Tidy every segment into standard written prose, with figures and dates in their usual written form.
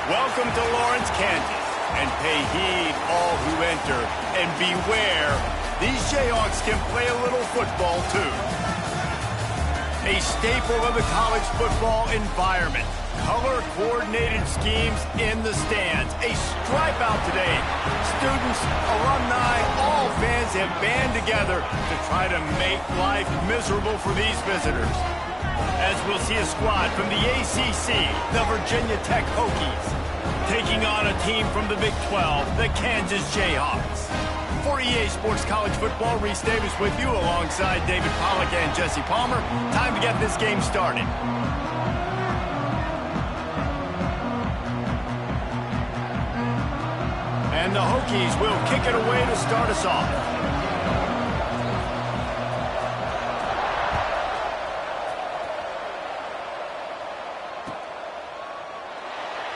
Welcome to Lawrence, Kansas, and pay heed all who enter, and beware, these Jayhawks can play a little football too. A staple of the college football environment. Color-coordinated schemes in the stands. A stripe out today. Students, alumni, all fans have band together to try to make life miserable for these visitors. As we'll see a squad from the ACC, the Virginia Tech Hokies, taking on a team from the Big 12, the Kansas Jayhawks. For EA Sports College Football, Reese Davis with you alongside David Pollack and Jesse Palmer. Time to get this game started. And the Hokies will kick it away to start us off.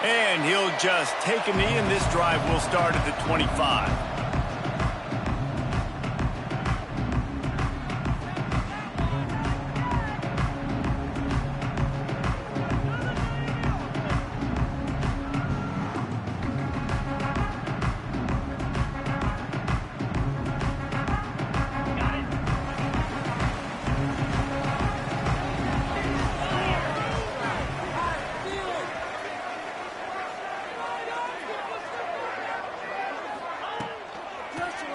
And he'll just take a knee, and this drive will start at the 25.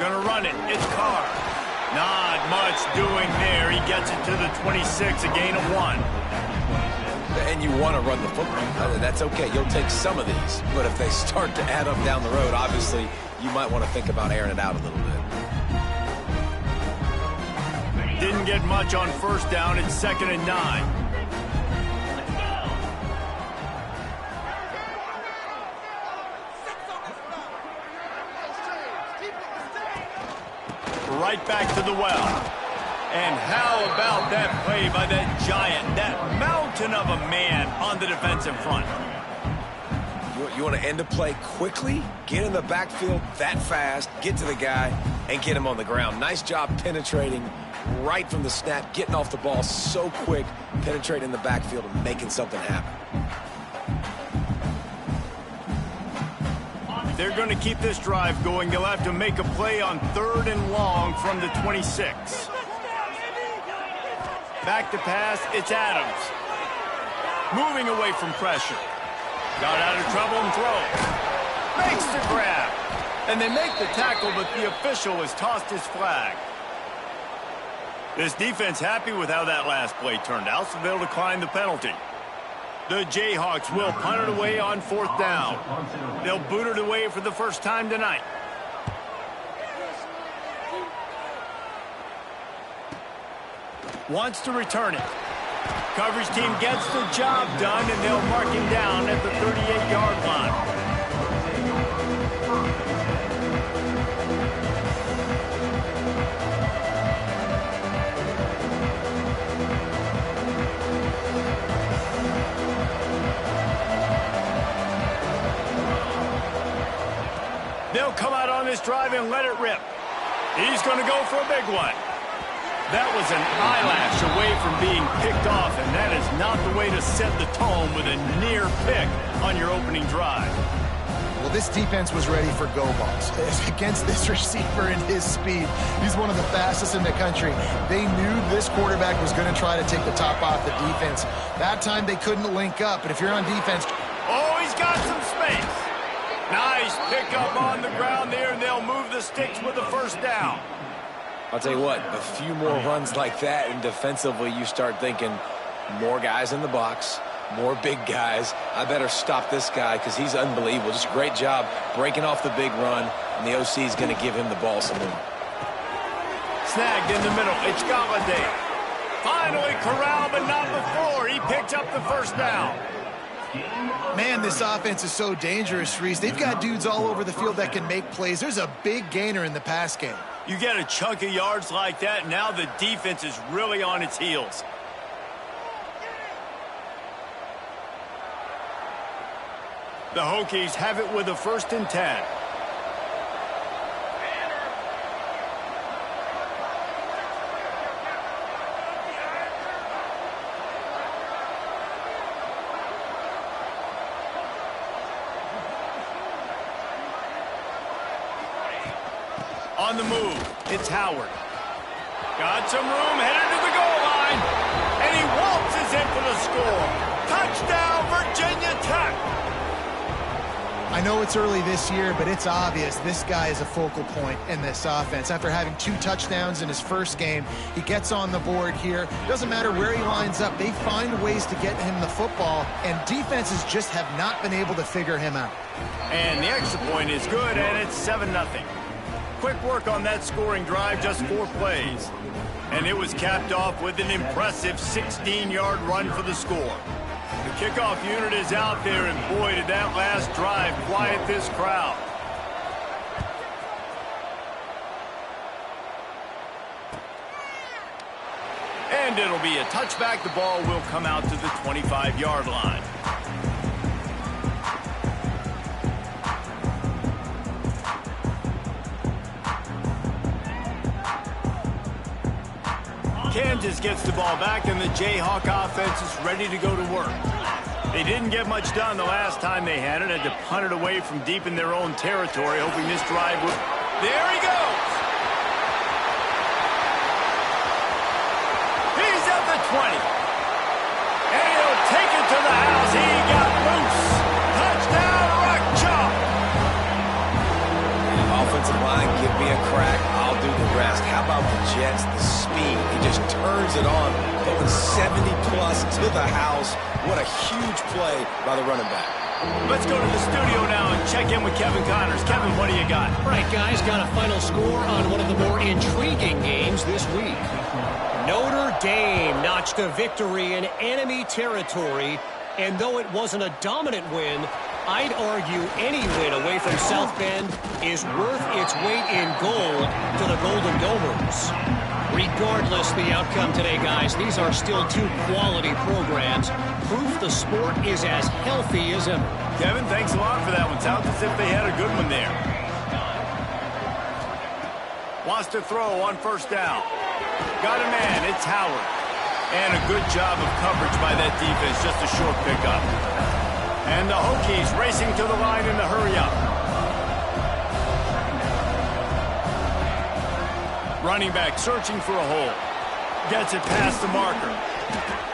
Gonna run it. It's Carr. Not much doing there. He gets it to the 26, a gain of 1. And you want to run the football. That's okay. You'll take some of these. But if they start to add up down the road, obviously, you might want to think about airing it out a little bit. Didn't get much on first down. It's 2nd and 9. Right back to the well. And how about that play by that giant, that mountain of a man on the defensive front? You want to end the play quickly, get in the backfield that fast, get to the guy, and get him on the ground. Nice job penetrating right from the snap, getting off the ball so quick, penetrating the backfield and making something happen. They're going to keep this drive going. They'll have to make a play on 3rd and long from the 26. Back to pass, it's Adams. Moving away from pressure. Got out of trouble and throws. Makes the grab. And they make the tackle, but the official has tossed his flag. This defense happy with how that last play turned out, so they'll decline the penalty. The Jayhawks will punt it away on 4th down. They'll boot it away for the first time tonight. Wants to return it. Coverage team gets the job done, and they'll mark him down at the 38-yard line. They'll come out on this drive and let it rip. He's going to go for a big one. That was an eyelash away from being picked off, and that is not the way to set the tone with a near pick on your opening drive. Well, this defense was ready for go balls. Against this receiver and his speed, he's one of the fastest in the country. They knew this quarterback was going to try to take the top off the defense. That time they couldn't link up, but if you're on defense... Oh, he's got some space. Nice pickup on the ground there, and they'll move the sticks with the first down. I'll tell you what, a few more runs like that, and defensively you start thinking more guys in the box, more big guys. I better stop this guy because he's unbelievable. Just a great job breaking off the big run, and the OC is going to give him the ball some more. Snagged in the middle. It's Galladay. Finally corralled, but not before. He picked up the first down. Man, this offense is so dangerous, Reese. They've got dudes all over the field that can make plays. There's a big gainer in the pass game. You get a chunk of yards like that, now the defense is really on its heels. The Hokies have it with a 1st and 10. On the move, it's Howard. Got some room, headed to the goal line. And he waltzes in for the score. Touchdown, Virginia Tech. I know it's early this year, but it's obvious this guy is a focal point in this offense. After having 2 touchdowns in his first game, he gets on the board here. Doesn't matter where he lines up, they find ways to get him the football, and defenses just have not been able to figure him out. And the extra point is good, and it's 7-0. Quick work on that scoring drive, just 4 plays. And it was capped off with an impressive 16-yard run for the score. The kickoff unit is out there, and boy, did that last drive quiet this crowd. And it'll be a touchback. The ball will come out to the 25-yard line. Kansas gets the ball back, and the Jayhawk offense is ready to go to work. They didn't get much done the last time they had it. Had to punt it away from deep in their own territory, hoping this drive would... There he goes! He's at the 20. And he'll take it to the house. He got loose. Touchdown, Rock Chalk! Offensive line, give me a crack. I'll do the rest. How about the Jets? The speed. He just turns it on. Going 70-plus to the house. What a huge play by the running back. Let's go to the studio now and check in with Kevin Connors. Kevin, what do you got? All right, guys, got a final score on one of the more intriguing games this week. Notre Dame notched a victory in enemy territory, and though it wasn't a dominant win, I'd argue any win away from South Bend is worth its weight in gold to the Golden Domers. Regardless the outcome today, guys, these are still 2 quality programs. Proof the sport is as healthy as ever. Kevin, thanks a lot for that one. Sounds as if they had a good one there. Wants to throw on first down. Got a man, it's Howard. And a good job of coverage by that defense, just a short pickup. And the Hokies racing to the line in the hurry-up. Running back searching for a hole. Gets it past the marker.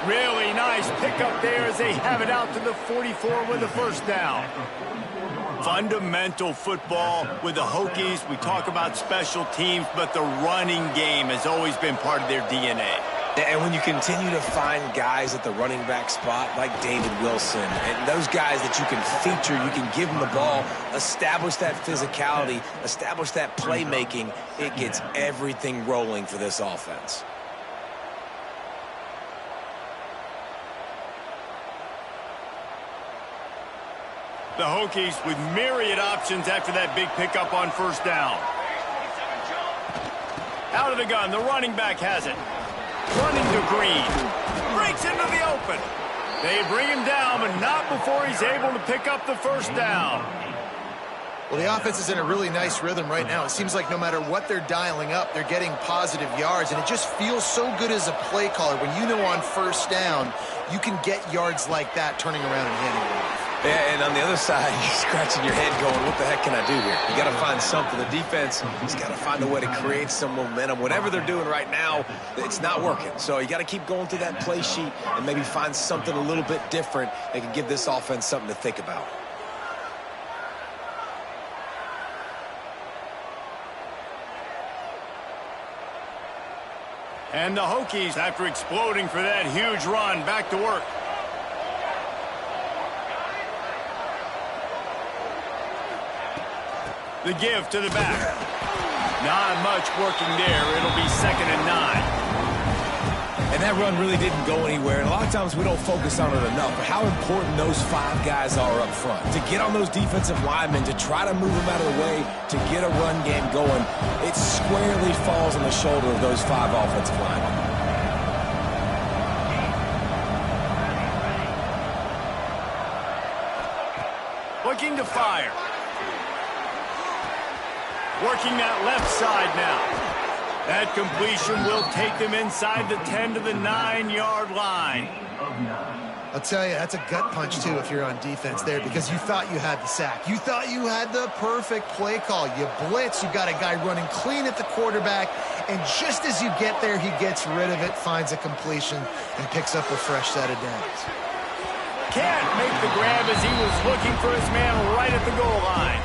Really nice pickup there as they have it out to the 44 with a first down. Fundamental football with the Hokies. We talk about special teams, but the running game has always been part of their DNA. And when you continue to find guys at the running back spot like David Wilson and those guys that you can feature, you can give them the ball, establish that physicality, establish that playmaking, it gets everything rolling for this offense. The Hokies with myriad options after that big pickup on first down. Out of the gun, the running back has it. Running to Green. Breaks into the open. They bring him down, but not before he's able to pick up the first down. Well, the offense is in a really nice rhythm right now. It seems like no matter what they're dialing up, they're getting positive yards, and it just feels so good as a play caller when you know on first down you can get yards like that turning around and handing it off. Yeah, and on the other side, you're scratching your head going, what the heck can I do here? You got to find something. The defense has got to find a way to create some momentum. Whatever they're doing right now, it's not working. So you got to keep going through that play sheet and maybe find something a little bit different that can give this offense something to think about. And the Hokies, after exploding for that huge run, back to work. The give to the back. Not much working there. It'll be 2nd and 9. And that run really didn't go anywhere. And a lot of times we don't focus on it enough. But how important those 5 guys are up front. To get on those defensive linemen, to try to move them out of the way, to get a run game going, it squarely falls on the shoulder of those 5 offensive linemen. Looking to fire. Working that left side now. That completion will take them inside the 10 to the 9-yard line. I'll tell you, that's a gut punch, too, if you're on defense there, because you thought you had the sack. You thought you had the perfect play call. You blitz, you got a guy running clean at the quarterback, and just as you get there, he gets rid of it, finds a completion, and picks up a fresh set of downs. Can't make the grab as he was looking for his man right at the goal line.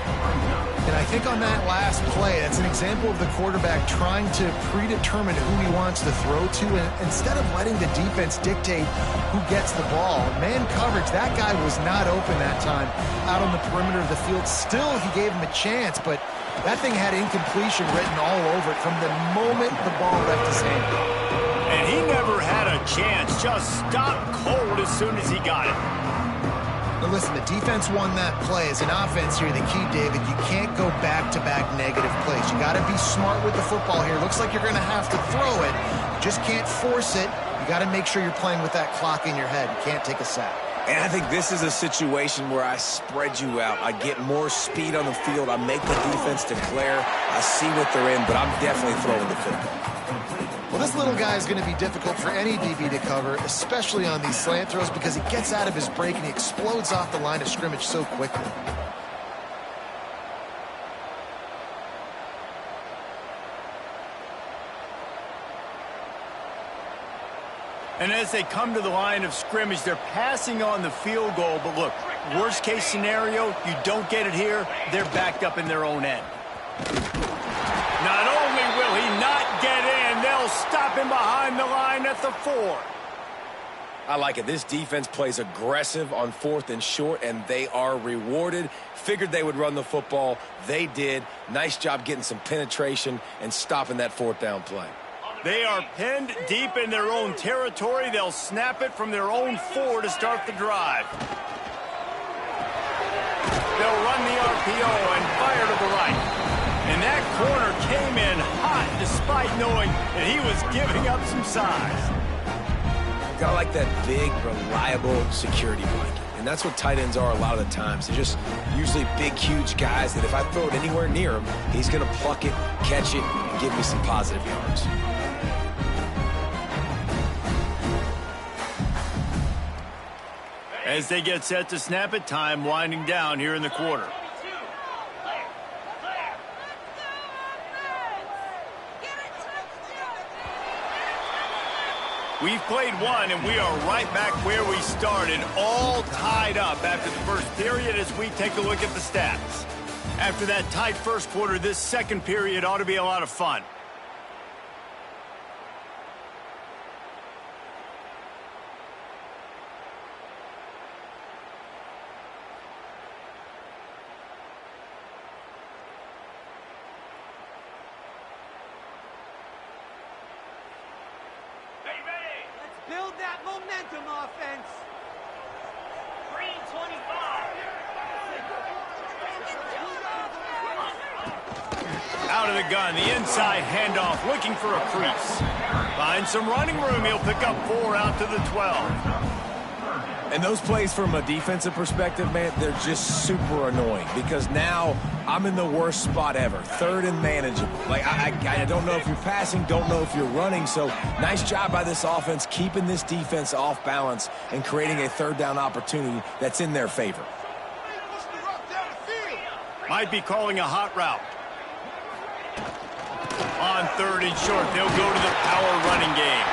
And I think on that last play, that's an example of the quarterback trying to predetermine who he wants to throw to, and instead of letting the defense dictate who gets the ball. Man coverage, that guy was not open that time out on the perimeter of the field. Still, he gave him a chance, but that thing had incompletion written all over it from the moment the ball left his hand. And he never had a chance, just stopped cold as soon as he got it. But listen, the defense won that play. As an offense here, the key, David, you can't go back-to-back negative plays. You got to be smart with the football here. Looks like you're going to have to throw it. You just can't force it. You got to make sure you're playing with that clock in your head. You can't take a sack. And I think this is a situation where I spread you out. I get more speed on the field. I make the defense declare. I see what they're in, but I'm definitely throwing the football. Well, this little guy is going to be difficult for any DB to cover, especially on these slant throws, because he gets out of his break and he explodes off the line of scrimmage so quickly. And as they come to the line of scrimmage, they're passing on the field goal. But look, worst case scenario, you don't get it here, they're backed up in their own end. Not only will he not get in, they'll stop him behind the line at the 4. I like it. This defense plays aggressive on 4th and short, and they are rewarded. Figured they would run the football. They did. Nice job getting some penetration and stopping that 4th down play. They are pinned deep in their own territory. They'll snap it from their own 4 to start the drive. They'll run the RPO and fire to the right. And that corner came in hot despite knowing that he was giving up some size. Got like that big, reliable security blanket. And that's what tight ends are a lot of the times. They're just usually big, huge guys that if I throw it anywhere near him, he's going to pluck it, catch it, and give me some positive yards. As they get set to snap it, time winding down here in the quarter. We've played one, and we are right back where we started, all tied up after the first period as we take a look at the stats. After that tight first quarter, this second period ought to be a lot of fun. Build that momentum offense. Green 25. Out of the gun, the inside handoff, looking for a crease. Finds some running room, he'll pick up 4 out to the 12. And those plays from a defensive perspective, man, they're just super annoying because now I'm in the worst spot ever, 3rd and manageable. Like, I don't know if you're passing, don't know if you're running, so nice job by this offense keeping this defense off balance and creating a 3rd down opportunity that's in their favor. Might be calling a hot route. On 3rd and short, they'll go to the power running game.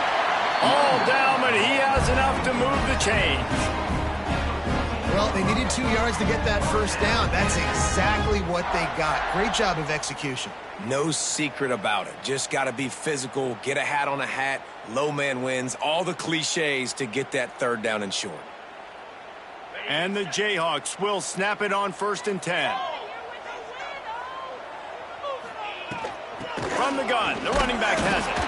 All down, but he has enough to move the chains. Well, they needed 2 yards to get that first down. That's exactly what they got. Great job of execution. No secret about it. Just got to be physical, get a hat on a hat, low man wins, all the cliches to get that 3rd down and short. And the Jayhawks will snap it on 1st and 10. From the gun, the running back has it.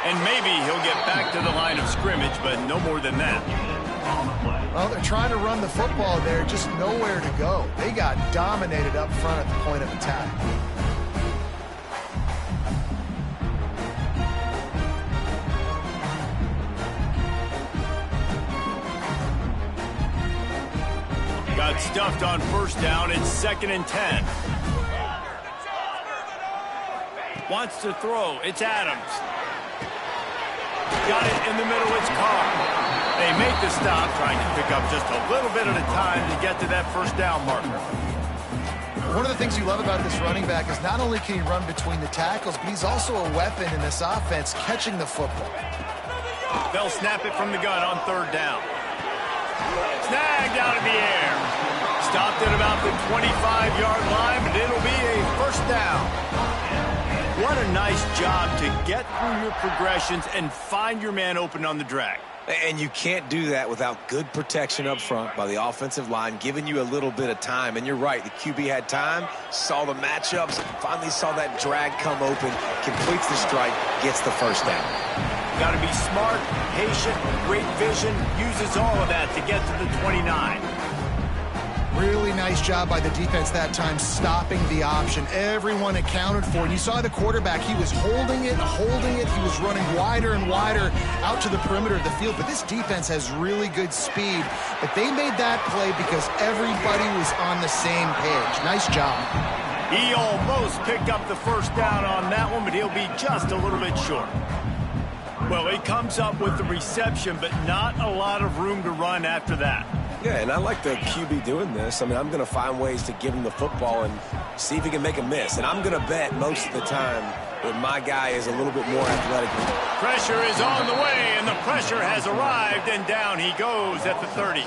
And maybe he'll get back to the line of scrimmage, but no more than that. Well, they're trying to run the football there, just nowhere to go. They got dominated up front at the point of attack. Got stuffed on 1st down. It's 2nd and 10. Wants to throw. It's Adams. Got it in the middle. It's Carr. They make the stop, trying to pick up just a little bit at a time to get to that first down marker. One of the things you love about this running back is not only can he run between the tackles, but he's also a weapon in this offense, catching the football. They'll snap it from the gun on third down. Snagged out of the air. Stopped at about the 25-yard line, but it'll be a first down. What a nice job to get through your progressions and find your man open on the drag. And you can't do that without good protection up front by the offensive line, giving you a little bit of time. And you're right, the QB had time, saw the matchups, finally saw that drag come open, completes the strike, gets the first down. Got to be smart, patient, great vision, uses all of that to get to the 29. Really nice job by the defense that time, stopping the option. Everyone accounted for. And you saw the quarterback. He was holding it. He was running wider and wider out to the perimeter of the field. But this defense has really good speed. But they made that play because everybody was on the same page. Nice job. He almost picked up the first down on that one, but he'll be just a little bit short. Well, he comes up with the reception, but not a lot of room to run after that. Yeah, and I like the QB doing this. I mean, I'm going to find ways to give him the football and see if he can make a miss. And I'm going to bet most of the time that my guy is a little bit more athletic. Pressure is on the way, and the pressure has arrived, and down he goes at the 30.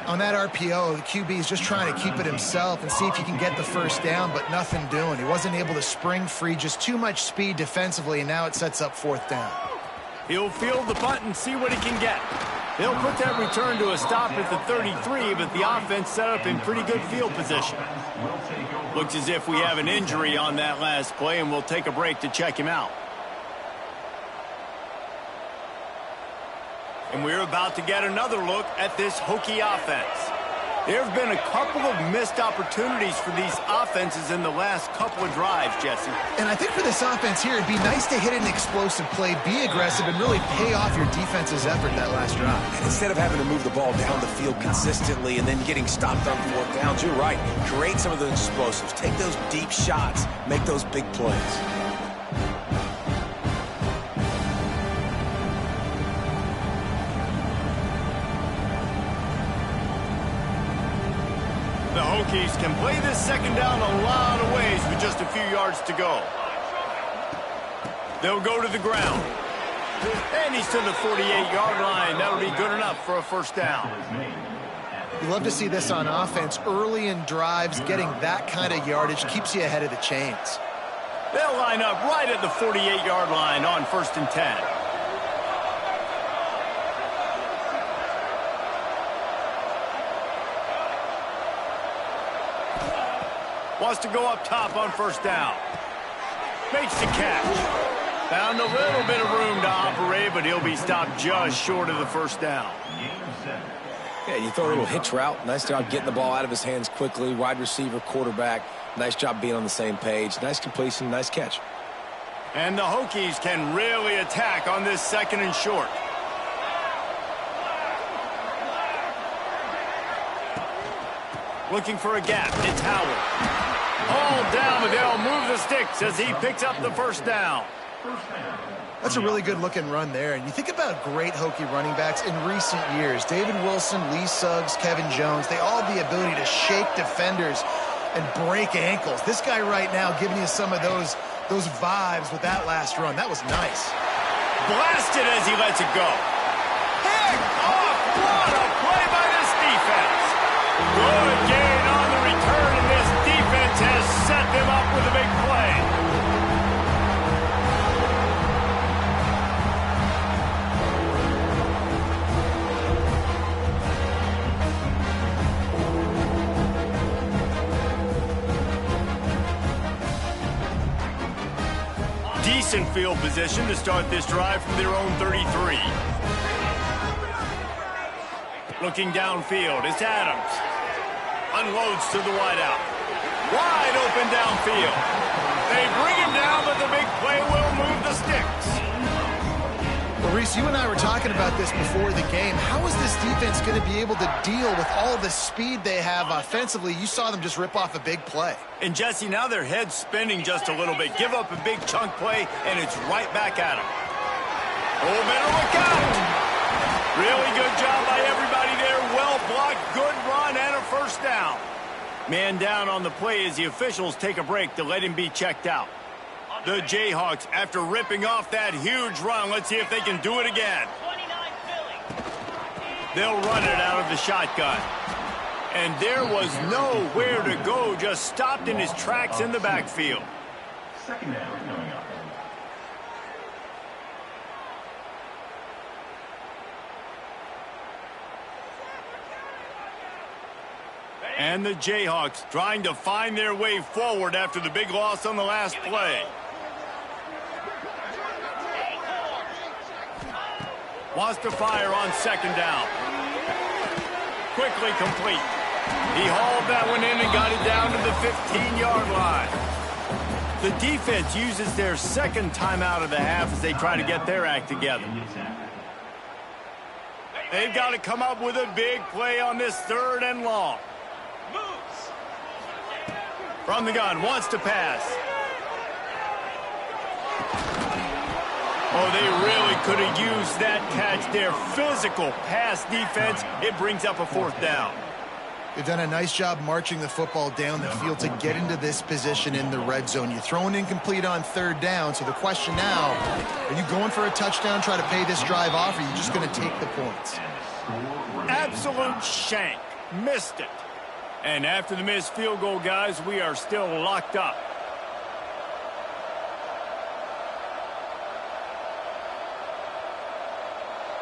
On that RPO, the QB is just trying to keep it himself and see if he can get the first down, but nothing doing. He wasn't able to spring free, just too much speed defensively, and now it sets up fourth down. He'll field the punt and see what he can get. They'll put that return to a stop at the 33, but the offense set up in pretty good field position. Looks as if we have an injury on that last play, and we'll take a break to check him out. And we're about to get another look at this Hokie offense. There have been a couple of missed opportunities for these offenses in the last couple of drives, Jesse. And I think for this offense here, it'd be nice to hit an explosive play, be aggressive, and really pay off your defense's effort that last drive. And instead of having to move the ball down the field consistently and then getting stopped on fourth downs, you're right. Create some of those explosives. Take those deep shots. Make those big plays. The Hokies can play this second down a lot of ways with just a few yards to go. They'll go to the ground. And he's to the 48-yard line. That'll be good enough for a first down. You love to see this on offense. Early in drives, getting that kind of yardage keeps you ahead of the chains. They'll line up right at the 48-yard line on 1st and 10. Wants to go up top on first down. Makes the catch. Found a little bit of room to operate, but he'll be stopped just short of the first down. Yeah, you throw a little hitch route. Nice job getting the ball out of his hands quickly. Wide receiver, quarterback. Nice job being on the same page. Nice completion, nice catch. And the Hokies can really attack on this second and short. Looking for a gap. It's Howard. All down, but they'll move the sticks as he picks up the first down. That's a really good-looking run there. And you think about great Hokie running backs in recent years. David Wilson, Lee Suggs, Kevin Jones, they all have the ability to shake defenders and break ankles. This guy right now giving you some of those vibes with that last run. That was nice. Blasted as he lets it go. Picked off. What a play by this defense. Good gain on the return, and this defense has set them up with a big play. Decent field position to start this drive from their own 33. Looking downfield, it's Adams. Unloads to the wideout. Wide open downfield. They bring him down, but the big play will move the sticks. Well, Reese, you and I were talking about this before the game. How is this defense going to be able to deal with all the speed they have offensively? You saw them just rip off a big play. And, Jesse, now their head's spinning just a little bit. Give up a big chunk play, and it's right back at them. Oh, better look out. Really good job by everybody there. Well blocked, good run, and a first down. Man down on the play as the officials take a break to let him be checked out. The Jayhawks, after ripping off that huge run, let's see if they can do it again. They'll run it out of the shotgun. And there was nowhere to go, just stopped in his tracks in the backfield. Second down coming up. And the Jayhawks trying to find their way forward after the big loss on the last play. Wants to fire on second down. Quickly complete. He hauled that one in and got it down to the 15-yard line. The defense uses their second timeout of the half as they try to get their act together. They've got to come up with a big play on this 3rd and long. From the gun, wants to pass. Oh, they really could have used that catch there. Physical pass defense. It brings up a 4th down. They've done a nice job marching the football down the field to get into this position in the red zone. You throw an incomplete on 3rd down, so the question now, are you going for a touchdown, try to pay this drive off, or are you just going to take the points? Absolute shank. Missed it. And after the missed field goal, guys, we are still locked up.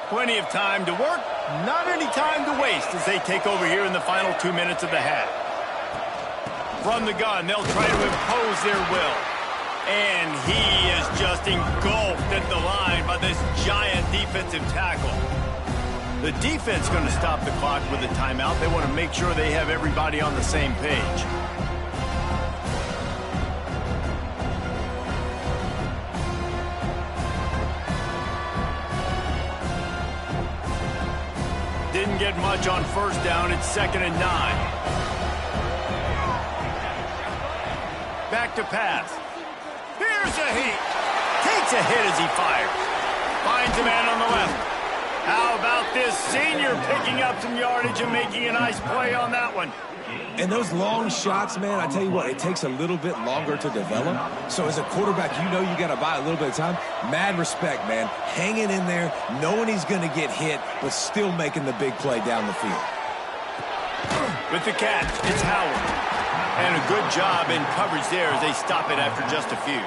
Plenty of time to work, not any time to waste as they take over here in the final 2 minutes of the half. From the gun, they'll try to impose their will. And he is just engulfed at the line by this giant defensive tackle. The defense going to stop the clock with a timeout. They want to make sure they have everybody on the same page. Didn't get much on 1st down. It's 2nd and 9. Back to pass. Here's a heat. Takes a hit as he fires. Finds a man on the left. How about this senior picking up some yardage and making a nice play on that one? And those long shots, man, I tell you what, it takes a little bit longer to develop. So as a quarterback, you know you got to buy a little bit of time. Mad respect, man. Hanging in there, knowing he's going to get hit, but still making the big play down the field. With the catch, it's Howard. And a good job in coverage there as they stop it after just a few.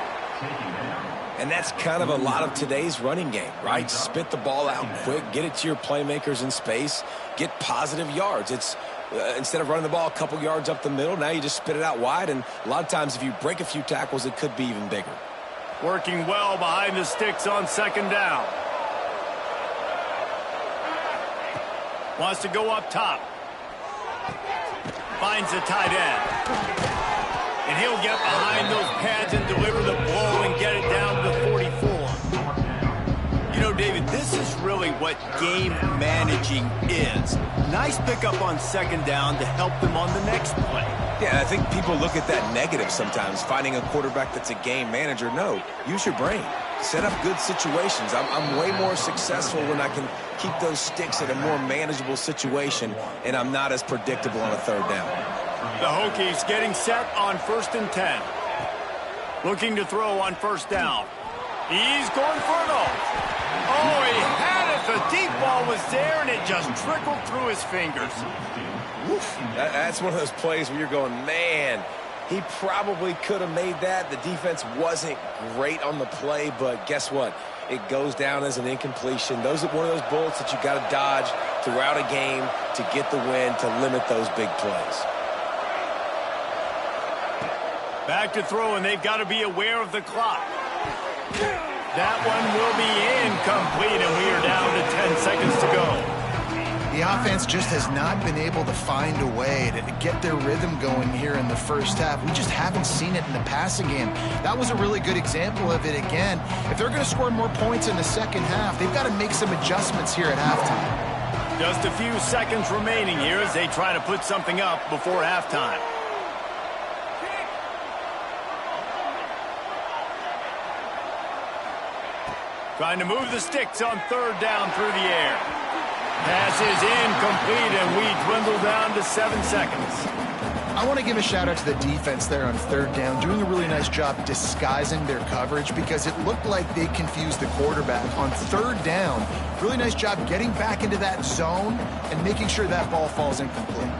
And that's kind of a lot of today's running game, right? Spit the ball out quick, get it to your playmakers in space, get positive yards. It's instead of running the ball a couple yards up the middle, now you just spit it out wide, and a lot of times if you break a few tackles, it could be even bigger. Working well behind the sticks on 2nd down. Wants to go up top. Finds the tight end. And he'll get behind those pads and deliver the blow and get it down to the 44. You know, David, this is really what game managing is. Nice pickup on 2nd down to help them on the next play. Yeah, I think people look at that negative sometimes, finding a quarterback that's a game manager. No, use your brain. Set up good situations. I'm way more successful when I can keep those sticks at a more manageable situation, and I'm not as predictable on a 3rd down. The Hokies getting set on 1st and 10. Looking to throw on 1st down. He's going for it all. Oh, he had it. The deep ball was there, and it just trickled through his fingers. Oof. That's one of those plays where you're going, man, he probably could have made that. The defense wasn't great on the play, but guess what? It goes down as an incompletion. Those are one of those bullets that you got to dodge throughout a game to get the win, to limit those big plays. Back to throw, and they've got to be aware of the clock. That one will be incomplete, and we are down to 10 seconds to go. The offense just has not been able to find a way to get their rhythm going here in the 1st half. We just haven't seen it in the passing game. That was a really good example of it again. If they're going to score more points in the 2nd half, they've got to make some adjustments here at halftime. Just a few seconds remaining here as they try to put something up before halftime. Trying to move the sticks on 3rd down through the air. Pass is incomplete, and we dwindle down to 7 seconds. I want to give a shout out to the defense there on third down, doing a really nice job disguising their coverage because it looked like they confused the quarterback on third down. Really nice job getting back into that zone and making sure that ball falls incomplete.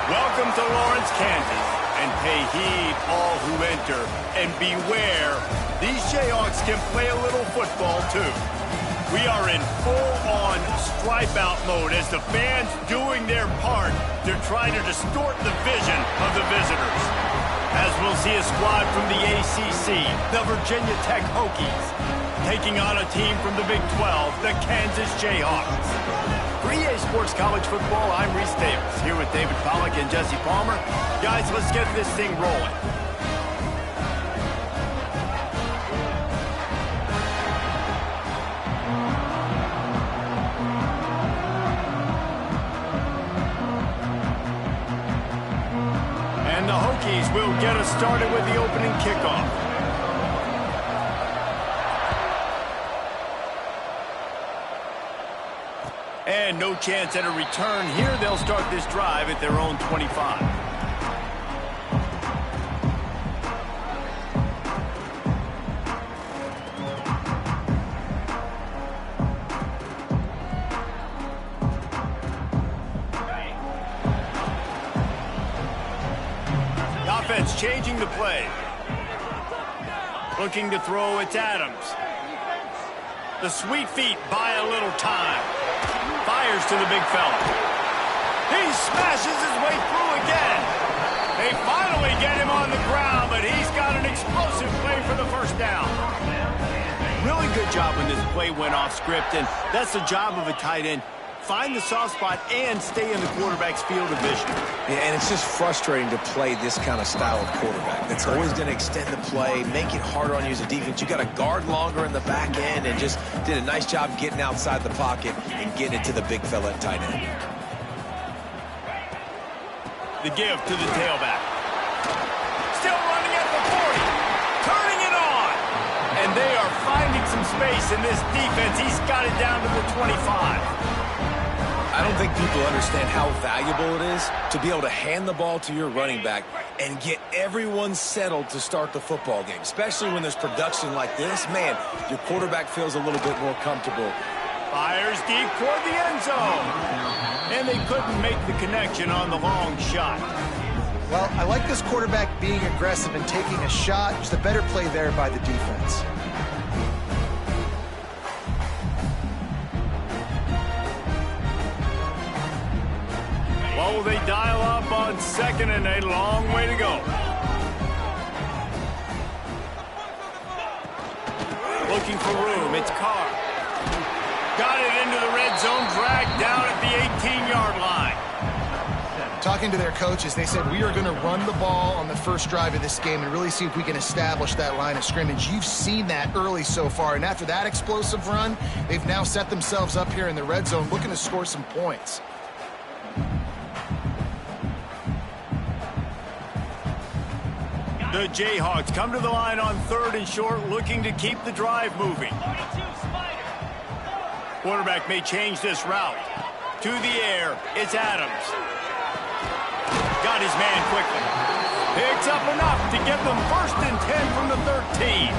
Welcome to Lawrence, Kansas, and pay heed all who enter, and beware, these Jayhawks can play a little football too. We are in full-on stripe-out mode as the fans doing their part. They're trying to distort the vision of the visitors. As we'll see a squad from the ACC, the Virginia Tech Hokies, taking on a team from the Big 12, the Kansas Jayhawks. For EA Sports College Football, I'm Reese Davis, here with David Pollack and Jesse Palmer. Guys, let's get this thing rolling. And the Hokies will get us started with the opening kickoff. And no chance at a return here. They'll start this drive at their own 25. The offense changing the play. Looking to throw, it's Adams. The sweet feet buy a little time. Fires to the big fella. He smashes his way through again. They finally get him on the ground, but he's got an explosive play for the first down. Really good job when this play went off script, and that's the job of a tight end. Find the soft spot and stay in the quarterback's field of vision. Yeah, and it's just frustrating to play this kind of style of quarterback. That's always going to extend the play, make it harder on you as a defense. You got to guard longer in the back end, and just did a nice job getting outside the pocket and getting it to the big fella at tight end. The give to the tailback. Still running at the 40. Turning it on. And they are finding some space in this defense. He's got it down to the 25. I don't think people understand how valuable it is to be able to hand the ball to your running back and get everyone settled to start the football game, especially when there's production like this. Man, your quarterback feels a little bit more comfortable. Fires deep toward the end zone. And they couldn't make the connection on the long shot. Well, I like this quarterback being aggressive and taking a shot. Just a better play there by the defense. What will they dial up on second and a long way to go? Looking for room. It's Carr. Got it into the red zone, dragged down at the 18-yard line. Talking to their coaches, they said, we are going to run the ball on the first drive of this game and really see if we can establish that line of scrimmage. You've seen that early so far, and after that explosive run, they've now set themselves up here in the red zone looking to score some points. The Jayhawks come to the line on 3rd and short, looking to keep the drive moving. Quarterback may change this route. To the air, it's Adams. Got his man quickly. Picks up enough to get them 1st and 10 from the 13.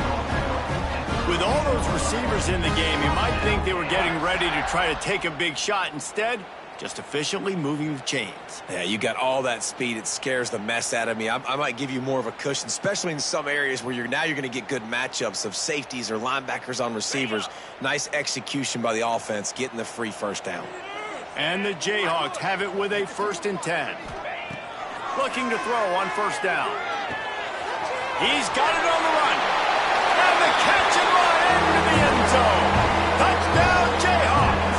With all those receivers in the game, you might think they were getting ready to try to take a big shot. Instead, just efficiently moving the chains. Yeah, you got all that speed. It scares the mess out of me. I might give you more of a cushion, especially in some areas where you're going to get good matchups of safeties or linebackers on receivers. Nice execution by the offense, getting the free first down. And the Jayhawks have it with a 1st and 10. Looking to throw on 1st down. He's got it on the run. And the catch and run into the end zone. Touchdown, Jayhawks.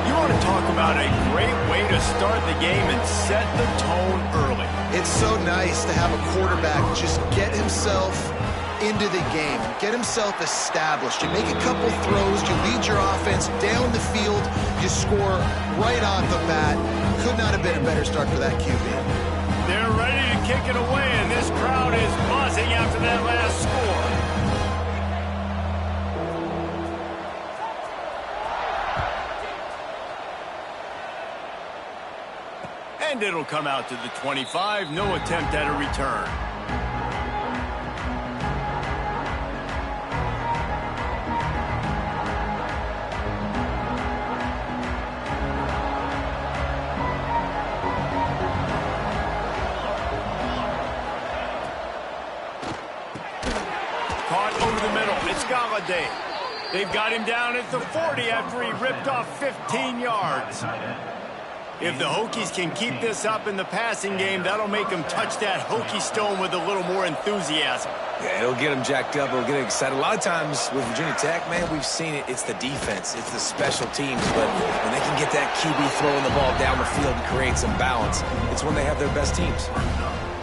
You want to talk about a great way to start the game and set the tone early. It's so nice to have a quarterback just get himself into the game, get himself established. You make a couple throws, you lead your offense down the field, you score right off the bat. Could not have been a better start for that QB. They're ready to kick it away, and this crowd is buzzing after that last score. And it'll come out to the 25. No attempt at a return. Caught over the middle. It's Galladay. They've got him down at the 40 after he ripped off 15 yards. If the Hokies can keep this up in the passing game, that'll make them touch that Hokie stone with a little more enthusiasm. Yeah, it'll get them jacked up. It'll get them excited. A lot of times with Virginia Tech, man, we've seen it. It's the defense. It's the special teams. But when they can get that QB throwing the ball down the field and create some balance, it's when they have their best teams.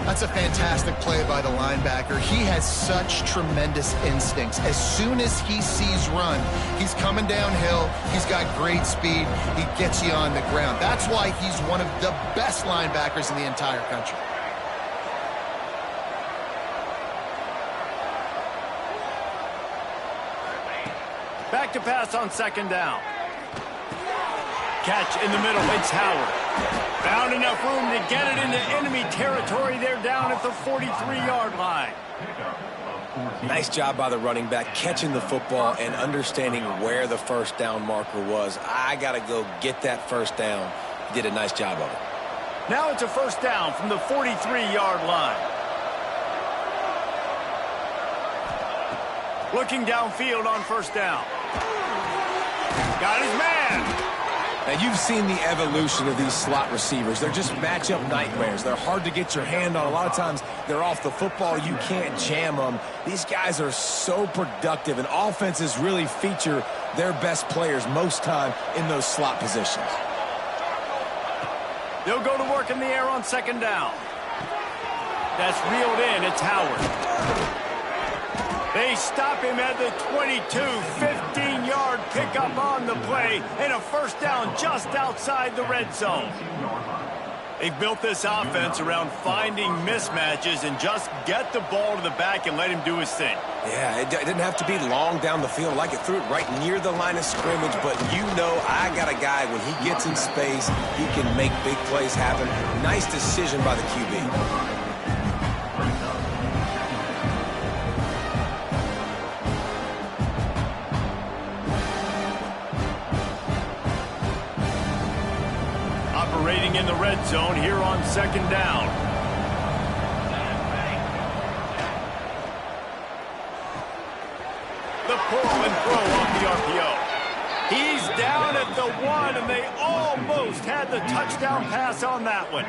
That's a fantastic play by the linebacker. He has such tremendous instincts. As soon as he sees run, he's coming downhill. He's got great speed. He gets you on the ground. That's why he's one of the best linebackers in the entire country. Back to pass on 2nd down. Catch in the middle. It's Howard. Found enough room to get it into enemy territory. They're down at the 43-yard line. Nice job by the running back, catching the football and understanding where the first down marker was. I got to go get that first down. He did a nice job of it. Now it's a 1st down from the 43-yard line. Looking downfield on first down. Got his man. Now, you've seen the evolution of these slot receivers. They're just matchup nightmares. They're hard to get your hand on. A lot of times, they're off the football. You can't jam them. These guys are so productive, and offenses really feature their best players most time in those slot positions. They'll go to work in the air on second down. That's reeled in. It's Howard. They stop him at the 22, 15-yard pickup on the play, and a first down just outside the red zone. They've built this offense around finding mismatches and just get the ball to the back and let him do his thing. Yeah, it didn't have to be long down the field. Like it threw it right near the line of scrimmage, but you know I got a guy, when he gets in space, he can make big plays happen. Nice decision by the QB. Operating in the red zone here on second down. The pull and throw off the RPO. He's down at the 1, and they almost had the touchdown pass on that one.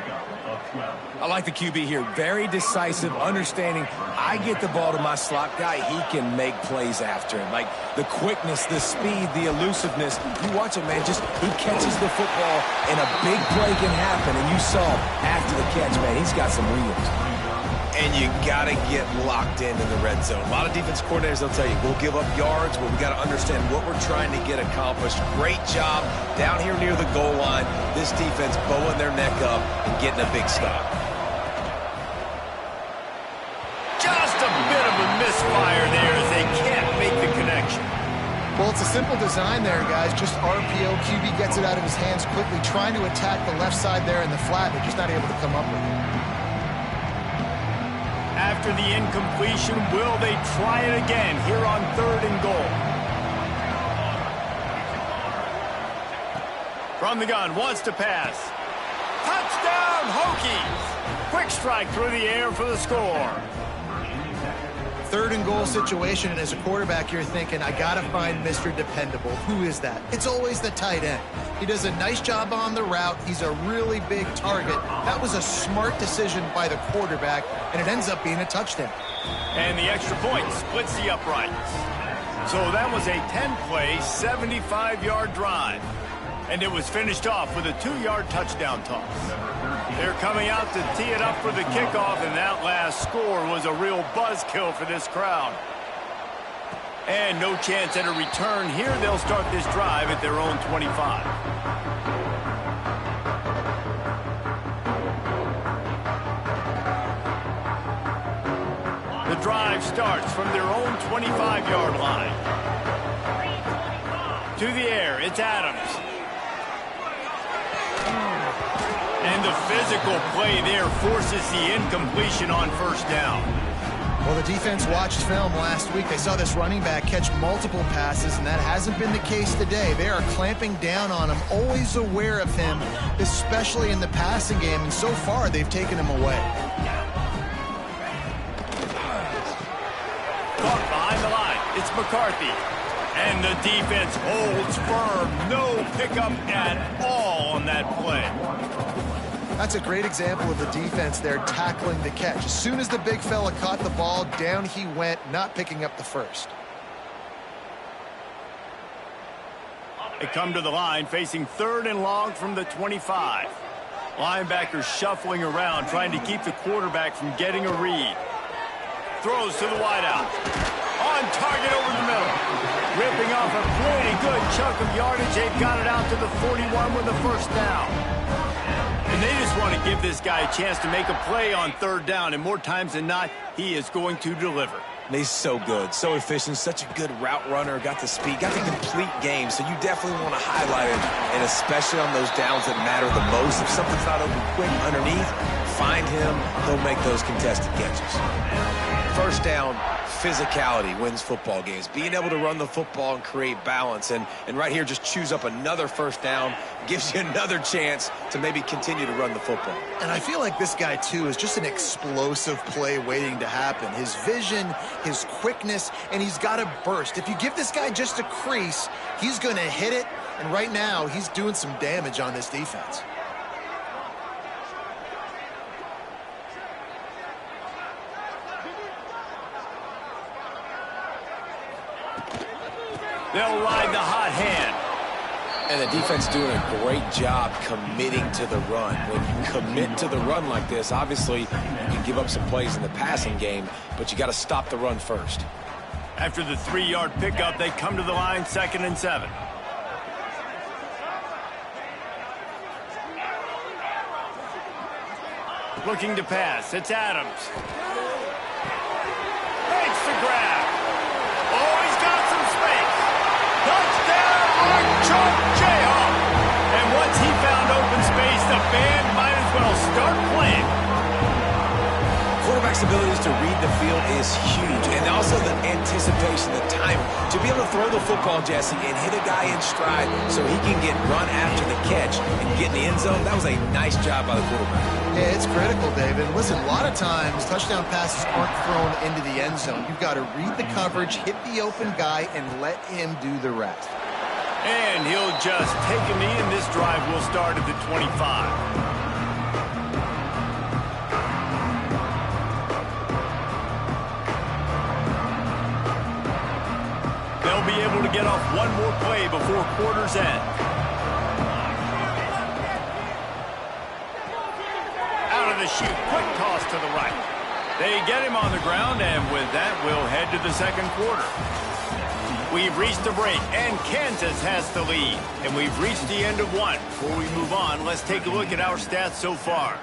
I like the QB here. Very decisive, understanding I get the ball to my slot guy, he can make plays after him. Like the quickness, the speed, the elusiveness. You watch it, man, just he catches the football and a big play can happen. And you saw after the catch, man, he's got some wheels. And you got to get locked in the red zone. A lot of defense coordinators, they'll tell you, we'll give up yards, but we got to understand what we're trying to get accomplished. Great job down here near the goal line. This defense bowing their neck up and getting a big stop. Just a bit of a misfire there as they can't make the connection. Well, it's a simple design there, guys. Just RPO. QB gets it out of his hands quickly, trying to attack the left side there in the flat. They're just not able to come up with it. After the incompletion, will they try it again here on 3rd and goal? From the gun, wants to pass. Touchdown, Hokies! Quick strike through the air for the score. 3rd and goal situation, and as a quarterback, you're thinking, I got to find Mr. Dependable. Who is that? It's always the tight end. He does a nice job on the route. He's a really big target. That was a smart decision by the quarterback, and it ends up being a touchdown. And the extra point splits the uprights. So that was a 10-play, 75-yard drive. And it was finished off with a 2-yard touchdown toss. They're coming out to tee it up for the kickoff, and that last score was a real buzzkill for this crowd. And no chance at a return here. They'll start this drive at their own 25. The drive starts from their own 25-yard line. To the air, it's Adams. And the physical play there forces the incompletion on first down. Well, the defense watched film last week. They saw this running back catch multiple passes, and that hasn't been the case today. They are clamping down on him, always aware of him, especially in the passing game, and so far they've taken him away. Caught behind the line. It's McCarthy. And the defense holds firm. No pickup at all on that play. That's a great example of the defense there tackling the catch. As soon as the big fella caught the ball, down he went, not picking up the first. They come to the line facing 3rd and long from the 25. Linebackers shuffling around, trying to keep the quarterback from getting a read. Throws to the wideout. On target over the middle. Ripping off a pretty good chunk of yardage. They've got it out to the 41 with the first down. And they just want to give this guy a chance to make a play on 3rd down. And more times than not, he is going to deliver. He's so good, so efficient, such a good route runner, got the speed, got the complete game. So you definitely want to highlight it, and especially on those downs that matter the most. If something's not open quick underneath, find him. He'll make those contested catches. first down, physicality wins football games. Being able to run the football and create balance. And right here, just choose up another first down, gives you another chance to maybe continue to run the football. And I feel like this guy, too, is just an explosive play waiting to happen. His vision, his quickness, and he's got a burst. If you give this guy just a crease, he's going to hit it. And right now, he's doing some damage on this defense. They'll ride the hot hand. And the defense doing a great job committing to the run. When you commit to the run like this, obviously you can give up some plays in the passing game, but you got to stop the run first. After the 3-yard pickup, they come to the line, 2nd and 7. Looking to pass. It's Adams. Makes the grab. Oh, he's got some space. Touchdown, Archon Jayhawk. And once he found open space, the band might as well start playing. Quarterback's abilities to read the field is huge, and also the anticipation, the time to be able to throw the football, Jesse, and hit a guy in stride so he can get run after the catch and get in the end zone. That was a nice job by the quarterback. Yeah, it's critical, David. Listen, a lot of times touchdown passes aren't thrown into the end zone. You've got to read the coverage, hit the open guy, and let him do the rest. And he'll just take a knee, and this drive will start at the 25. Be able to get off one more play before quarter's end. Out of the chute, quick toss to the right. They get him on the ground, and with that, we'll head to the second quarter. We've reached the break, and Kansas has the lead. And we've reached the end of one. Before we move on, let's take a look at our stats so far.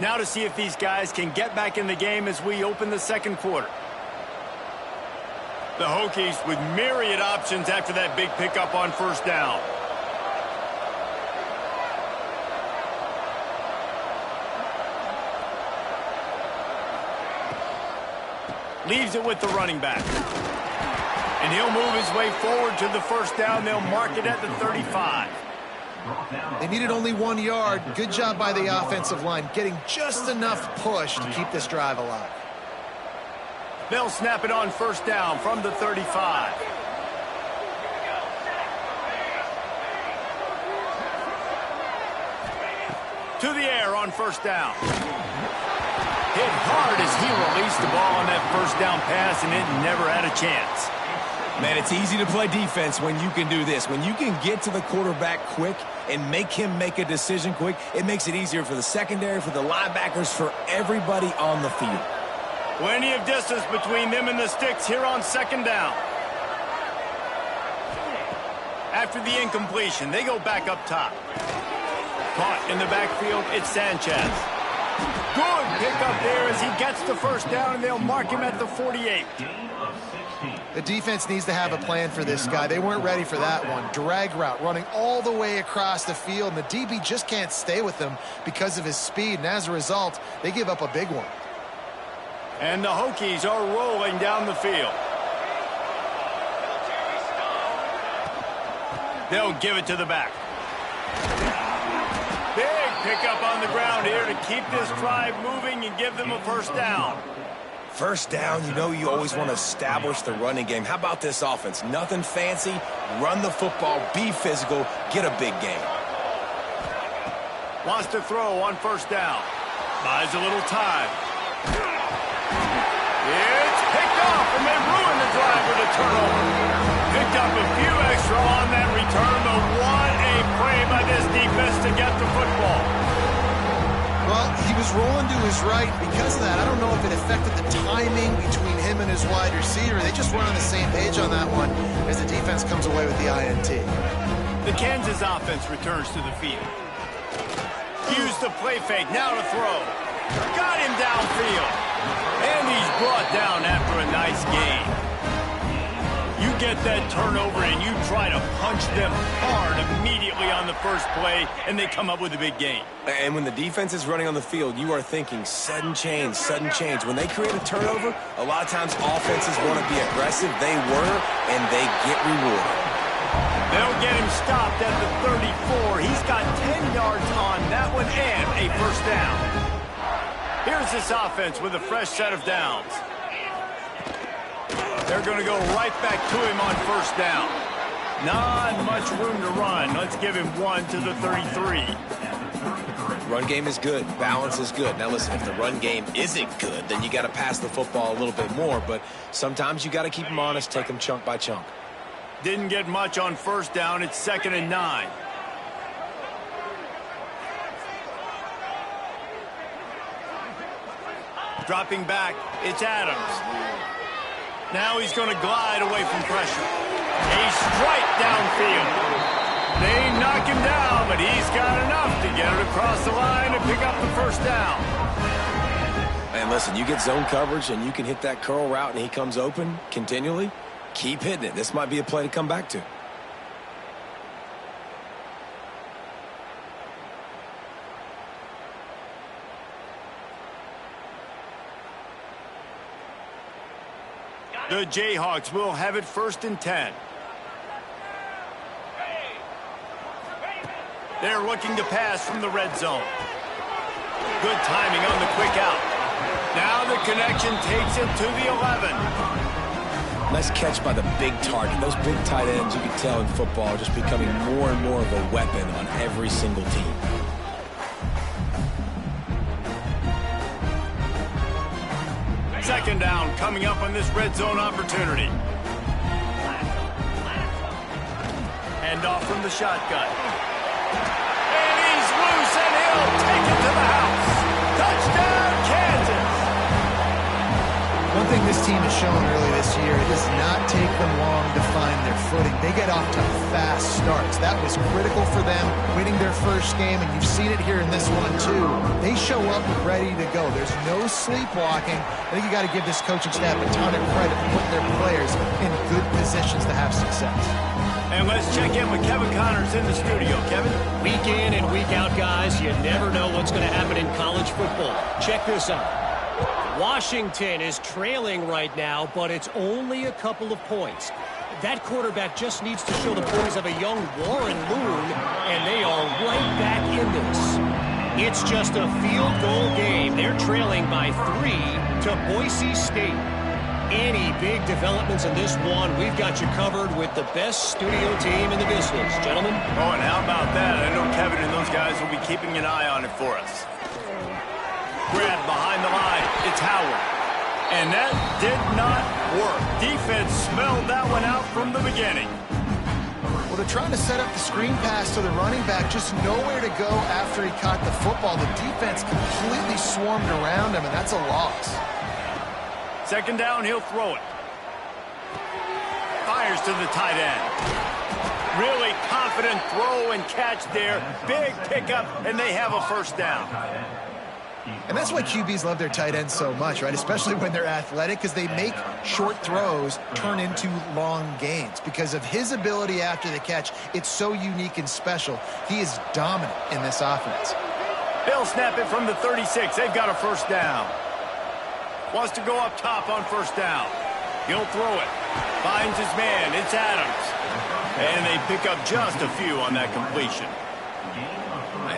Now to see if these guys can get back in the game as we open the second quarter. The Hokies with myriad options after that big pickup on first down. Leaves it with the running back. And he'll move his way forward to the first down. They'll mark it at the 35. They needed only 1 yard. Good job by the offensive line, getting just enough push to keep this drive alive. They'll snap it on first down from the 35. To the air on first down. Hit hard as he released the ball on that first down pass, and it never had a chance. Man, it's easy to play defense when you can do this. When you can get to the quarterback quick and make him make a decision quick, it makes it easier for the secondary, for the linebackers, for everybody on the field. Plenty of distance between them and the sticks here on second down. After the incompletion, they go back up top. Caught in the backfield, it's Sanchez. Good pickup there as he gets the first down, and they'll mark him at the 48. The defense needs to have a plan for this guy. They weren't ready for that one. Drag route, running all the way across the field, and the DB just can't stay with him because of his speed, and as a result, they give up a big one. And the Hokies are rolling down the field. They'll give it to the back. Big pickup on the ground here to keep this drive moving and give them a first down. First down, you know you always want to establish the running game. How about this offense? Nothing fancy. Run the football, be physical, get a big game. Wants to throw on first down. Buys a little time. It's picked off, and they ruin the drive with a turnover. Picked up a few extra on that return, but what a play by this defense to get the football. Well, he was rolling to his right. Because of that, I don't know if it affected the timing between him and his wide receiver. They just weren't on the same page on that one as the defense comes away with the INT. The Kansas offense returns to the field. Use the play fake, now to throw. Got him downfield. And he's brought down after a nice gain. You get that turnover and you try to punch them hard immediately on the first play, and they come up with a big gain. And when the defense is running on the field, you are thinking sudden change, sudden change. When they create a turnover, a lot of times offenses want to be aggressive. They were, and they get rewarded. They'll get him stopped at the 34. He's got 10 yards on that one and a first down. Here's this offense with a fresh set of downs. They're going to go right back to him on first down. Not much room to run. Let's give him one to the 33. Run game is good. Balance is good. Now, listen, if the run game isn't good, then you got to pass the football a little bit more. But sometimes you got to keep them honest, take them chunk by chunk. Didn't get much on first down. It's 2nd and 9. Dropping back, it's Adams. Now he's going to glide away from pressure. A strike downfield. They knock him down, but he's got enough to get it across the line and pick up the first down. And listen, you get zone coverage and you can hit that curl route and he comes open continually. Keep hitting it. This might be a play to come back to. The Jayhawks will have it 1st and 10. They're looking to pass from the red zone. Good timing on the quick out. Now the connection takes it to the 11. Nice catch by the big target. Those big tight ends, you can tell in football, are just becoming more and more of a weapon on every single team. Second down coming up on this red zone opportunity. Hand off from the shotgun. And he's loose, and he'll take it to the house. Touchdown, Kansas! One thing this team has shown early this year, it does not take them long to find their footing. They get off to fast starts. That was critical for them, winning their first game, and you've seen it here in this one too. They show up ready to go. There's no sleepwalking. I think you got to give this coaching staff a ton of credit for putting their players in good positions to have success. And let's check in with Kevin Connors in the studio. Kevin? Week in and week out, guys, you never know what's going to happen in college football. Check this out. Washington is trailing right now, but it's only a couple of points. That quarterback just needs to show the poise of a young Warren Moon, and they are right back in this. It's just a field goal game. They're trailing by 3 to Boise State. Any big developments in this one, we've got you covered with the best studio team in the business. Gentlemen? Oh, and how about that? I know Kevin and those guys will be keeping an eye on it for us. Grab behind the line. It's Howard. And that did not work. Defense smelled that one out from the beginning. Well, they're trying to set up the screen pass to the running back, just nowhere to go after he caught the football. The defense completely swarmed around him, and that's a loss. Second down, he'll throw it. Fires to the tight end. Really confident throw and catch there. Big pickup, and they have a first down. And that's why QBs love their tight ends so much, right? Especially when they're athletic, because they make short throws turn into long gains. Because of his ability after the catch, it's so unique and special. He is dominant in this offense. They'll snap it from the 36. They've got a first down. Wants to go up top on first down. He'll throw it. Finds his man. It's Adams. And they pick up just a few on that completion.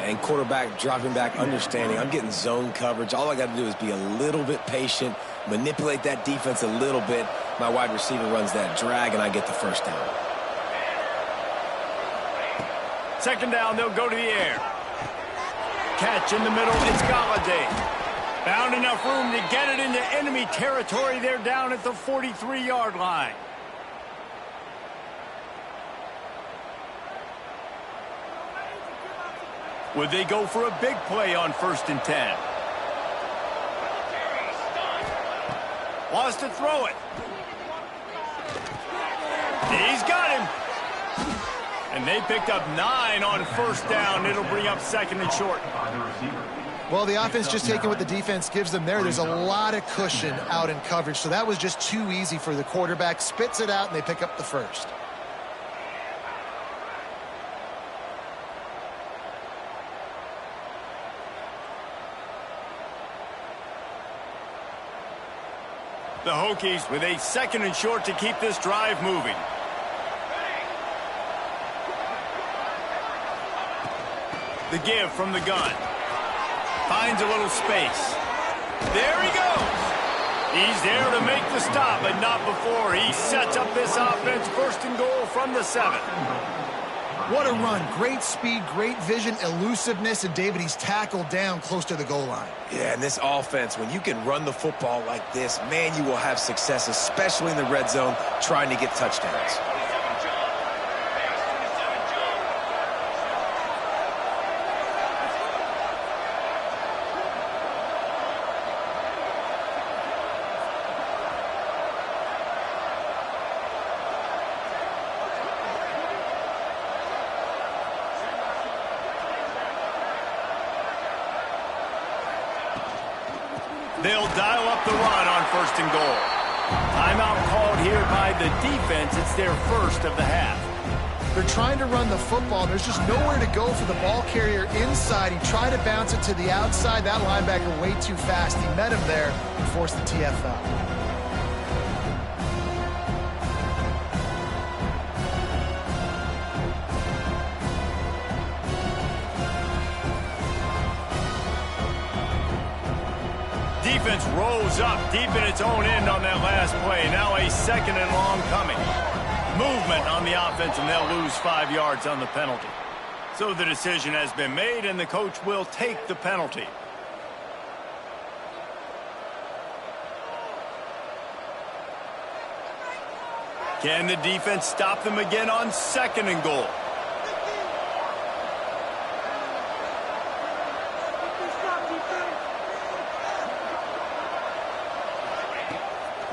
And quarterback dropping back, understanding I'm getting zone coverage. All I got to do is be a little bit patient, manipulate that defense a little bit. My wide receiver runs that drag, and I get the first down. Second down, they'll go to the air. Catch in the middle, it's Galladay. Found enough room to get it into enemy territory. They're down at the 43-yard line. Would they go for a big play on 1st and 10? Wants to throw it. He's got him. And they picked up 9 on first down. It'll bring up 2nd and short. Well, the offense just taking what the defense gives them there. There's a lot of cushion out in coverage, so that was just too easy for the quarterback. Spits it out, and they pick up the first. The Hokies with a 2nd and short to keep this drive moving. The give from the gun. Finds a little space. There he goes. He's there to make the stop, but not before he sets up this offense. 1st and goal from the 7. What a run. Great speed, great vision, elusiveness, and David, he's tackled down close to the goal line. Yeah, and this offense, when you can run the football like this, man, you will have success, especially in the red zone, trying to get touchdowns. They'll dial up the run on 1st and goal. Timeout called here by the defense. It's their first of the half. They're trying to run the football. There's just nowhere to go for the ball carrier inside. He tried to bounce it to the outside. That linebacker way too fast. He met him there and forced the TFL. Defense rose up deep in its own end on that last play. Now a 2nd and long coming. Movement on the offense, and they'll lose 5 yards on the penalty. So the decision has been made, and the coach will take the penalty. Can the defense stop them again on 2nd and goal?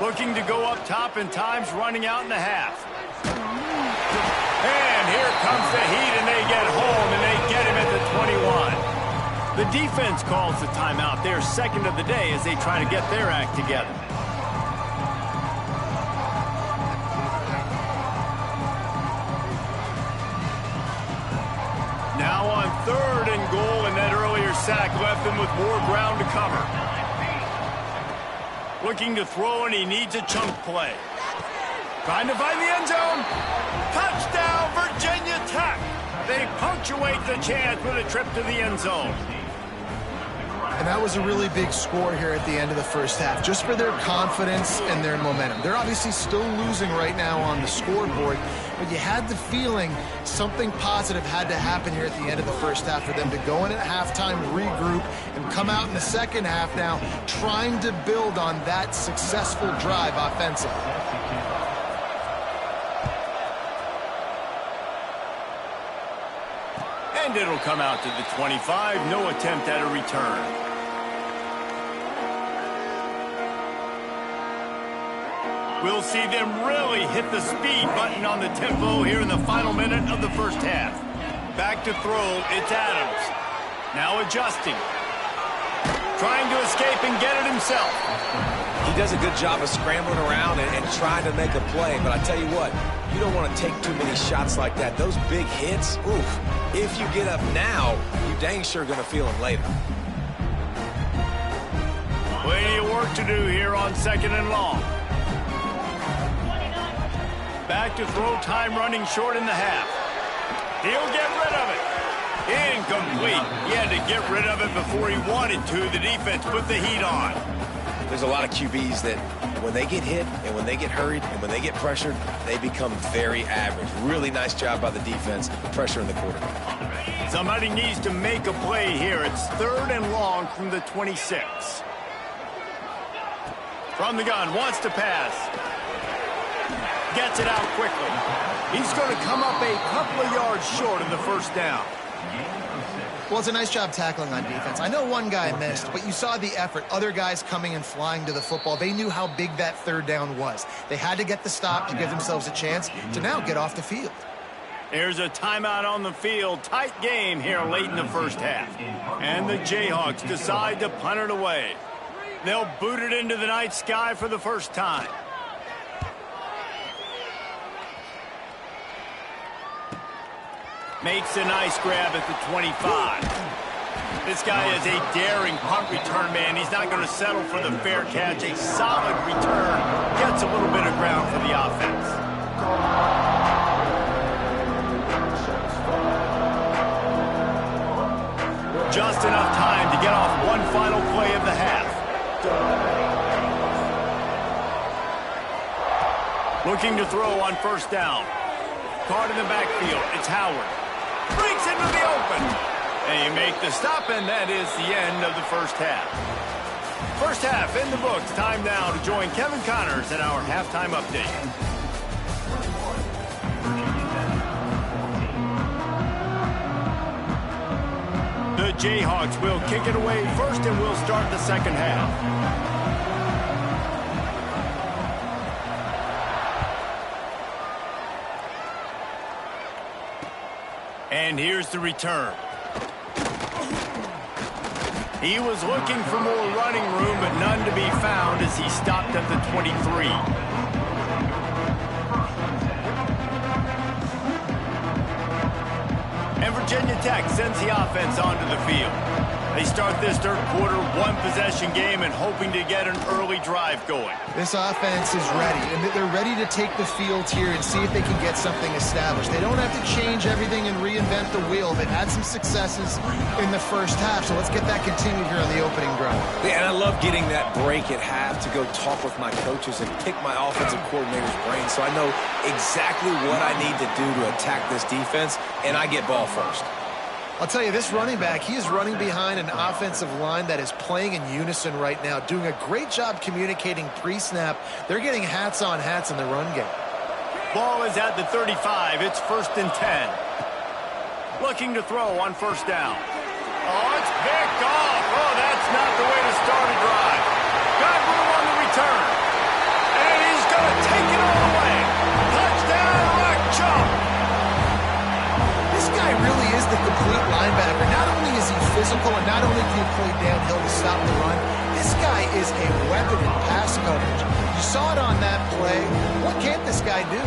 Looking to go up top, and time's running out in the half. And here comes the heat, and they get home, and they get him at the 21. The defense calls the timeout. Their 2nd of the day as they try to get their act together. Now on 3rd and goal, and that earlier sack left them with more ground to cover. Looking to throw, and he needs a chunk play. Trying to find the end zone. Touchdown, Virginia Tech. They punctuate the chance with a trip to the end zone. And that was a really big score here at the end of the first half, just for their confidence and their momentum. They're obviously still losing right now on the scoreboard, but you had the feeling something positive had to happen here at the end of the first half for them to go in at halftime, regroup, and come out in the second half now trying to build on that successful drive offensively. And it'll come out to the 25. No attempt at a return. We'll see them really hit the speed button on the tempo here in the final minute of the first half. Back to throw, it's Adams. Now adjusting. Trying to escape and get it himself. He does a good job of scrambling around and trying to make a play, but I tell you what, you don't want to take too many shots like that. Those big hits, oof, if you get up now, you dang sure going to feel them later. Plenty of work to do here on 2nd and long. Back to throw, time running short in the half. He'll get rid of it. Incomplete. He had to get rid of it before he wanted to. The defense put the heat on. There's a lot of QBs that when they get hit and when they get hurried and when they get pressured, they become very average. Really nice job by the defense pressuring the quarterback. Somebody needs to make a play here. It's 3rd and long from the 26. From the gun, wants to pass. Gets it out quickly. He's going to come up a couple of yards short of the first down. Well, it's a nice job tackling on defense. I know one guy missed, but you saw the effort. Other guys coming and flying to the football. They knew how big that 3rd down was. They had to get the stop to give themselves a chance to now get off the field. There's a timeout on the field. Tight game here late in the first half. And the Jayhawks decide to punt it away. They'll boot it into the night sky for the first time. Makes a nice grab at the 25. This guy is a daring punt return man. He's not going to settle for the fair catch. A solid return. Gets a little bit of ground for the offense. Just enough time to get off one final play of the half. Looking to throw on first down. Caught in the backfield. It's Howard. Breaks into the open. And you make the stop, and that is the end of the first half. First half in the books. Time now to join Kevin Connors in our halftime update. The Jayhawks will kick it away first, and we'll start the second half. And here's the return. He was looking for more running room, but none to be found as he stopped at the 23. And Virginia Tech sends the offense onto the field. They start this third quarter one-possession game and hoping to get an early drive going. This offense is ready, and they're ready to take the field here and see if they can get something established. They don't have to change everything and reinvent the wheel. They've had some successes in the first half, so let's get that continued here on the opening drive. Yeah, and I love getting that break at half to go talk with my coaches and pick my offensive coordinator's brain so I know exactly what I need to do to attack this defense, and I get ball first. I'll tell you, this running back, he is running behind an offensive line that is playing in unison right now, doing a great job communicating pre-snap. They're getting hats on hats in the run game. Ball is at the 35. It's 1st and 10. Looking to throw on first down. Oh, it's picked off. Oh, that's not the way to start a drive. Got room on the return. And he's going to take it all the way. Touchdown, Rock Chop. This guy really is the complete linebacker. Not only is he physical and not only can he play downhill to stop the run, this guy is a weapon in pass coverage. You saw it on that play. What can't this guy do?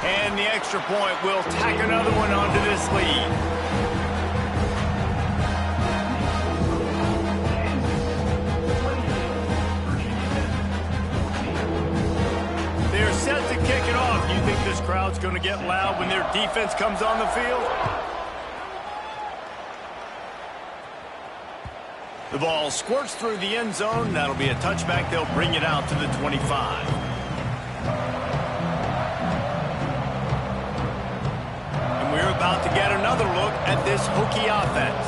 And the extra point will tack another one onto this lead. They're set to kick it off. You think this crowd's going to get loud when their defense comes on the field? The ball squirts through the end zone. That'll be a touchback. They'll bring it out to the 25. And we're about to get another look at this Hokie offense.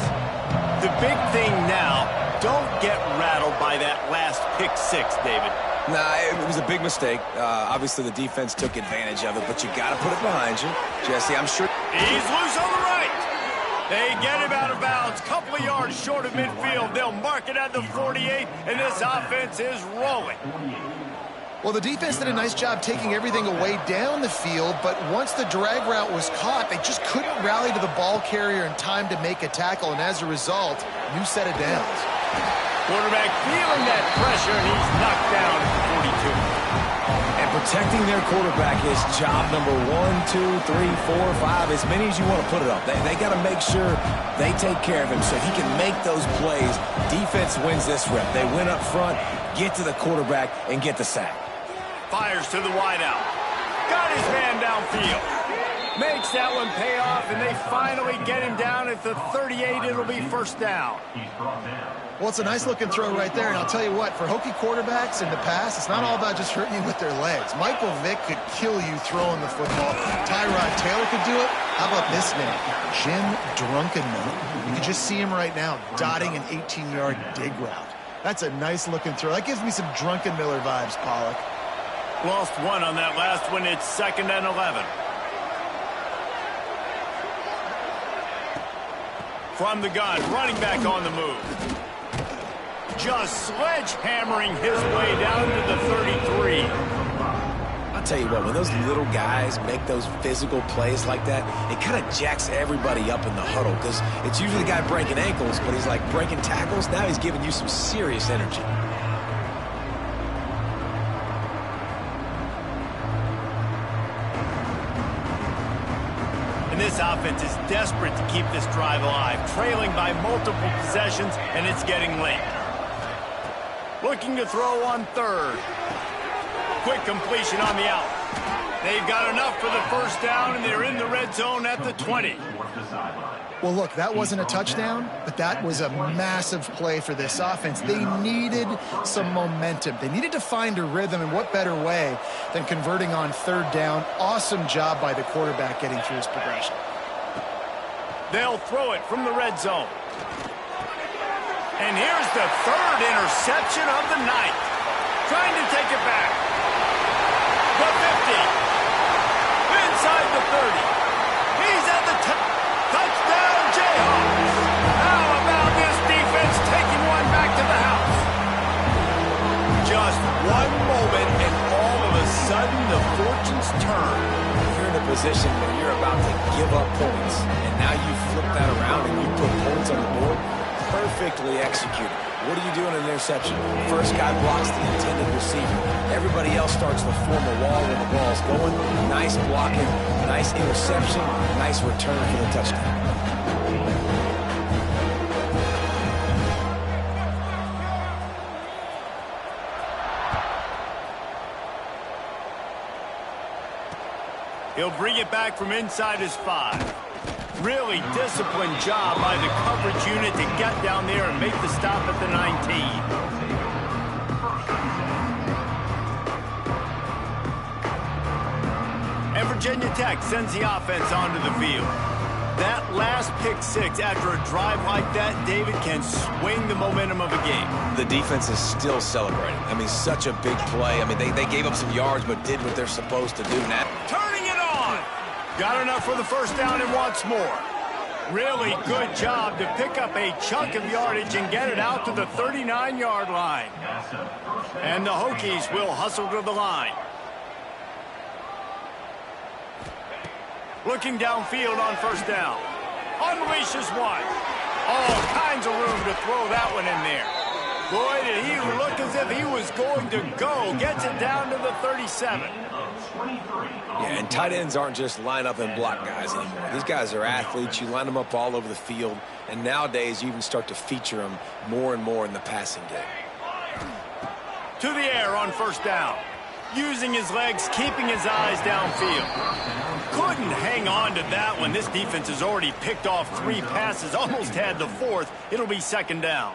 The big thing now, don't get rattled by that last pick six, David. Nah, it was a big mistake. Obviously, the defense took advantage of it, but you got to put it behind you. Jesse, I'm sure. He's loose on the right. They get him out of bounds. Couple of yards short of midfield. They'll mark it at the 48, and this offense is rolling. Well, the defense did a nice job taking everything away down the field, but once the drag route was caught, they just couldn't rally to the ball carrier in time to make a tackle, and as a result, new set of downs. Quarterback feeling that pressure, and he's knocked down at the 42. And protecting their quarterback is job number 1, 2, 3, 4, 5, as many as you want to put it up. They got to make sure they take care of him so he can make those plays. Defense wins this rep. They win up front, get to the quarterback, and get the sack. Fires to the wideout. Got his man downfield. Makes that one pay off, and they finally get him down at the 38. It'll be first down. Well, it's a nice-looking throw right there, and I'll tell you what, for Hokie quarterbacks in the past, it's not all about just hurting you with their legs. Michael Vick could kill you throwing the football. Tyrod Taylor could do it. How about this man, Jim Drunkenmiller? You can just see him right now dotting an 18-yard dig route. That's a nice-looking throw. That gives me some Drunkenmiller vibes, Pollock. Lost one on that last one. It's 2nd and 11. From the gun, running back on the move. Just sledgehammering his way down to the 33. I'll tell you what, when those little guys make those physical plays like that, it kind of jacks everybody up in the huddle because it's usually the guy breaking ankles, but he's like breaking tackles. Now he's giving you some serious energy. This offense is desperate to keep this drive alive, trailing by multiple possessions, and it's getting late. Looking to throw on third. Quick completion on the out. They've got enough for the first down, and they're in the red zone at the 20. Well, look, that wasn't a touchdown, but that was a massive play for this offense. They needed some momentum. They needed to find a rhythm, and what better way than converting on third down. Awesome job by the quarterback getting through his progression. They'll throw it from the red zone. And here's the third interception of the night. Trying to take it back. The 50. Inside the 30. He's at the touchdown, Jayhawks. How about this defense taking one back to the house? Just one moment, and all of a sudden, the fortunes turn. You're in a position where you're about to give up points, and now you flip that around and you put points on the board. Perfectly executed. What do you do in an interception? First guy blocks the intended receiver. Everybody else starts to form a wall when the ball's going. Nice blocking, nice interception, nice return for the touchdown. He'll bring it back from inside his 5. Really disciplined job by the coverage unit to get down there and make the stop at the 19. And Virginia Tech sends the offense onto the field. That last pick six after a drive like that, David, can swing the momentum of a game. The defense is still celebrating. I mean, such a big play. I mean, they gave up some yards but did what they're supposed to do now. Turning it on! Got enough for the first down and wants more. Really good job to pick up a chunk of yardage and get it out to the 39-yard line. And the Hokies will hustle to the line. Looking downfield on first down. Unleashes one. All kinds of room to throw that one in there. Boy, did he look as if he was going to go. Gets it down to the 37. Yeah, and tight ends aren't just line up and block guys anymore. These guys are athletes. You line them up all over the field. And nowadays, you even start to feature them more and more in the passing game. To the air on first down. Using his legs, keeping his eyes downfield. Couldn't hang on to that one. This defense has already picked off 3 passes, almost had the 4th. It'll be second down.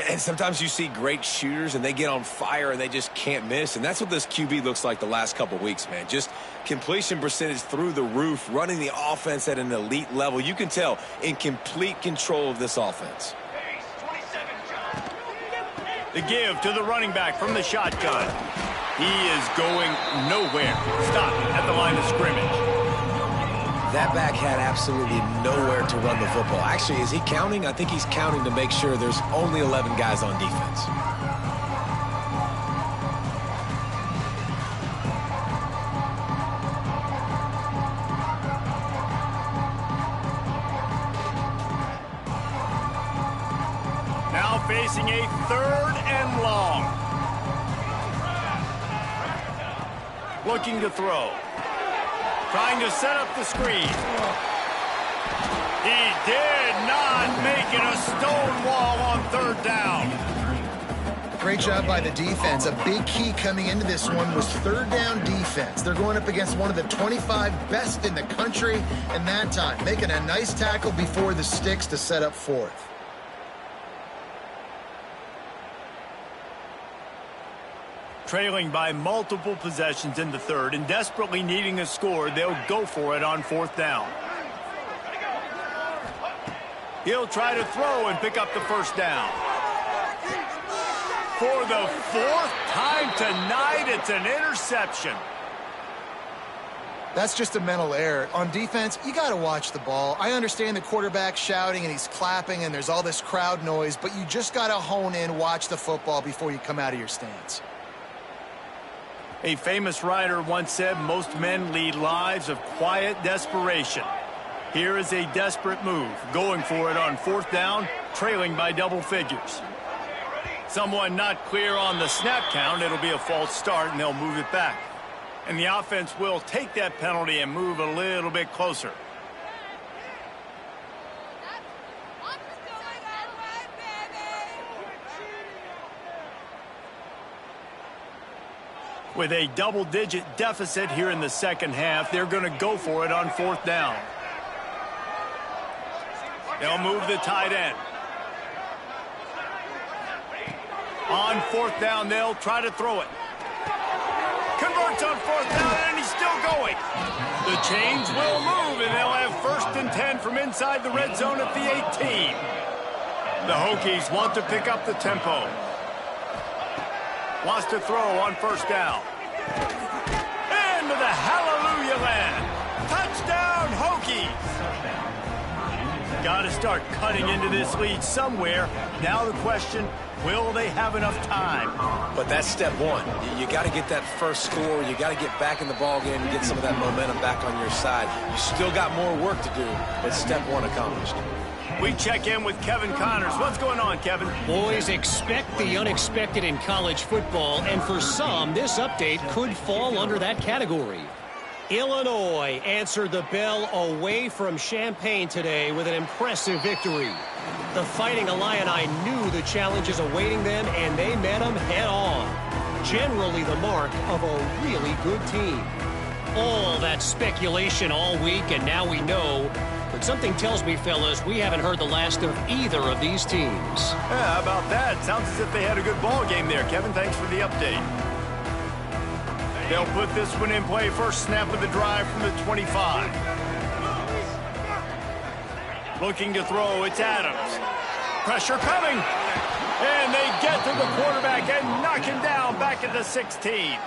And sometimes you see great shooters and they get on fire and they just can't miss. And that's what this QB looks like the last couple weeks, man. Just completion percentage through the roof, running the offense at an elite level. You can tell in complete control of this offense. The give to the running back from the shotgun. He is going nowhere. Stop at the line of scrimmage. That back had absolutely nowhere to run the football. Actually, is he counting? I think he's counting to make sure there's only 11 guys on defense. Now facing a 3rd and long. Looking to throw. Trying to set up the screen. He did not make it a stone wall on 3rd down. Great job by the defense. A big key coming into this one was 3rd down defense. They're going up against one of the 25 best in the country, and that time making a nice tackle before the sticks to set up 4th. Trailing by multiple possessions in the 3rd and desperately needing a score, they'll go for it on 4th down. He'll try to throw and pick up the first down. For the 4th time tonight, it's an interception. That's just a mental error. On defense, you got to watch the ball. I understand the quarterback shouting and he's clapping and there's all this crowd noise, but you just got to hone in, watch the football before you come out of your stance. A famous writer once said most men lead lives of quiet desperation. Here is a desperate move, going for it on 4th down, trailing by double figures. Someone not clear on the snap count. It'll be a false start, and they'll move it back. And the offense will take that penalty and move a little bit closer. With a double-digit deficit here in the second half, they're going to go for it on 4th down. They'll move the tight end. On 4th down, they'll try to throw it. Converts on 4th down, and he's still going. The chains will move, and they'll have 1st and 10 from inside the red zone at the 18. The Hokies want to pick up the tempo. Wants to throw on 1st down. Into the hallelujah land. Touchdown, Hokies. Got to start cutting into this lead somewhere. Now the question, will they have enough time? But that's step one. You got to get that first score. You got to get back in the ball game and get some of that momentum back on your side. You still got more work to do, but step one accomplished. We check in with Kevin Connors. What's going on, Kevin? Boys, expect the unexpected in college football, and for some, this update could fall under that category. Illinois answered the bell away from Champaign today with an impressive victory. The Fighting Illini knew the challenges awaiting them, and they met them head-on. Generally the mark of a really good team. All that speculation all week, and now we know. But something tells me, fellas, we haven't heard the last of either of these teams. Yeah, how about that? Sounds as if they had a good ball game there, Kevin. Thanks for the update. They'll put this one in play. First snap of the drive from the 25. Looking to throw, it's Adams. Pressure coming. And they get to the quarterback and knock him down back at the 16.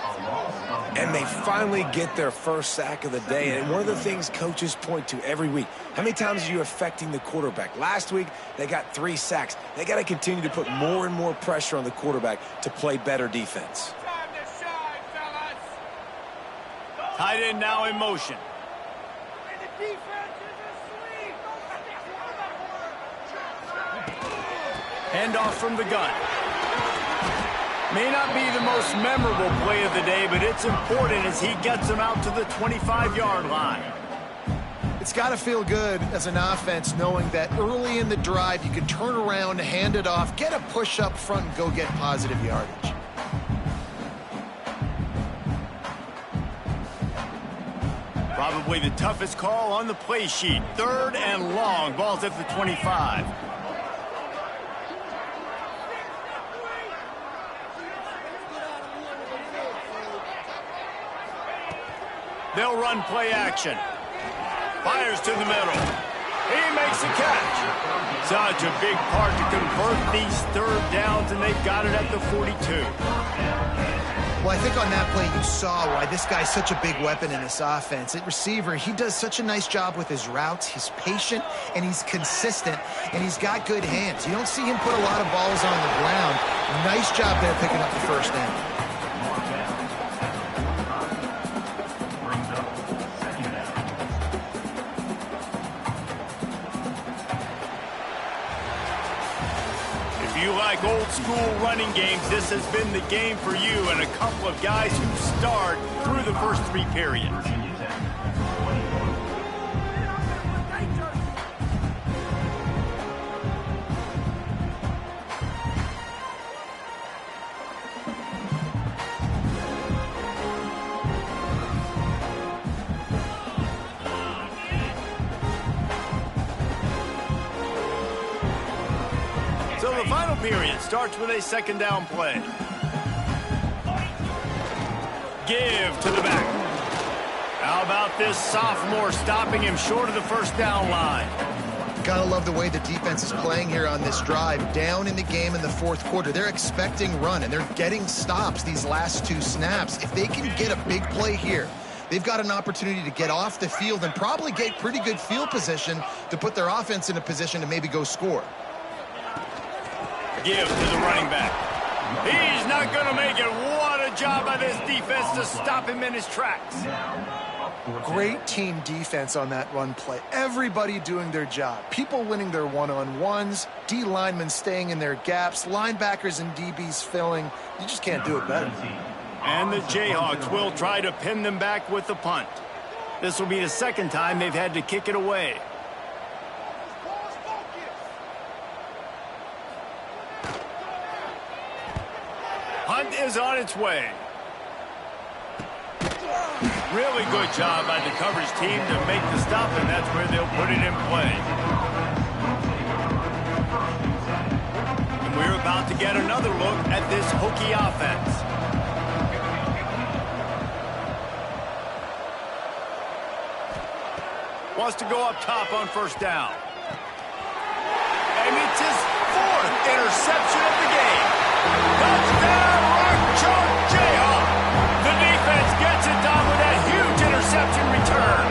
And they finally get their first sack of the day. And one of the things coaches point to every week, how many times are you affecting the quarterback? Last week, they got 3 sacks. They got to continue to put more and more pressure on the quarterback to play better defense. Tight end now in motion. Handoff from the gun. May not be the most memorable play of the day, but it's important as he gets him out to the 25-yard line. It's got to feel good as an offense knowing that early in the drive you can turn around, hand it off, get a push up front, and go get positive yardage. Probably the toughest call on the play sheet. 3rd and long. Ball's at the 25. They'll run play action. Fires to the middle. He makes the catch. Such a big part to convert these 3rd downs, and they've got it at the 42. Well, I think on that play you saw why this guy's such a big weapon in this offense. At receiver, he does such a nice job with his routes. He's patient, and he's consistent, and he's got good hands. You don't see him put a lot of balls on the ground. Nice job there picking up the first down. If you like old school running games, this has been the game for you and a couple of guys who start through the first 3 periods. So the final period starts with a 2nd down play. Give to the back. How about this sophomore stopping him short of the 1st down line? Gotta love the way the defense is playing here on this drive. Down in the game in the 4th quarter. They're expecting run, and they're getting stops these last 2 snaps. If they can get a big play here, they've got an opportunity to get off the field and probably get pretty good field position to put their offense in a position to maybe go score. Give to the running back. He's not going to make it. What a good job by this defense to stop him in his tracks. Great team defense on that run play. Everybody doing their job. People winning their one-on-ones, D linemen staying in their gaps, linebackers and DBs filling. You just can't do it better. And the Jayhawks will try to pin them back with the punt. This will be the second time they've had to kick it away. Punt is on its way. Really good job by the coverage team to make the stop, and that's where they'll put it in play. And we're about to get another look at this Hokie offense. Wants to go up top on first down. And it's his fourth interception of the game. Touchdown, Rock Chalk Jayhawk. The defense gets it done with that huge interception return.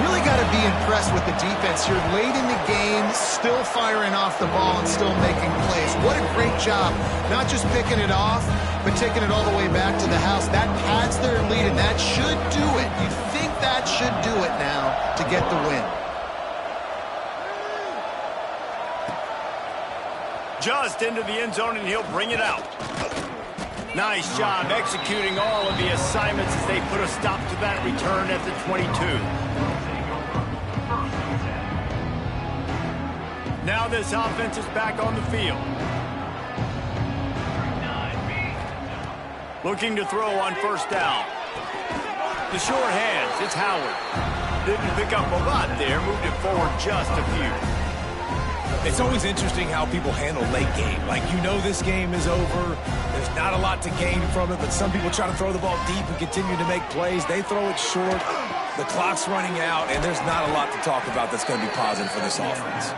Really got to be impressed with the defense here. Late in the game, still firing off the ball and still making plays. What a great job. Not just picking it off, but taking it all the way back to the house. That pads their lead, and that should do it. You think that should do it now to get the win. Just into the end zone, and he'll bring it out. Nice job executing all of the assignments as they put a stop to that return at the 22. Now this offense is back on the field. Looking to throw on first down. The short hands, it's Howard. Didn't pick up a lot there, moved it forward just a few. It's always interesting how people handle late game. Like, you know this game is over. There's not a lot to gain from it, but some people try to throw the ball deep and continue to make plays. They throw it short. The clock's running out, and there's not a lot to talk about that's going to be positive for this offense.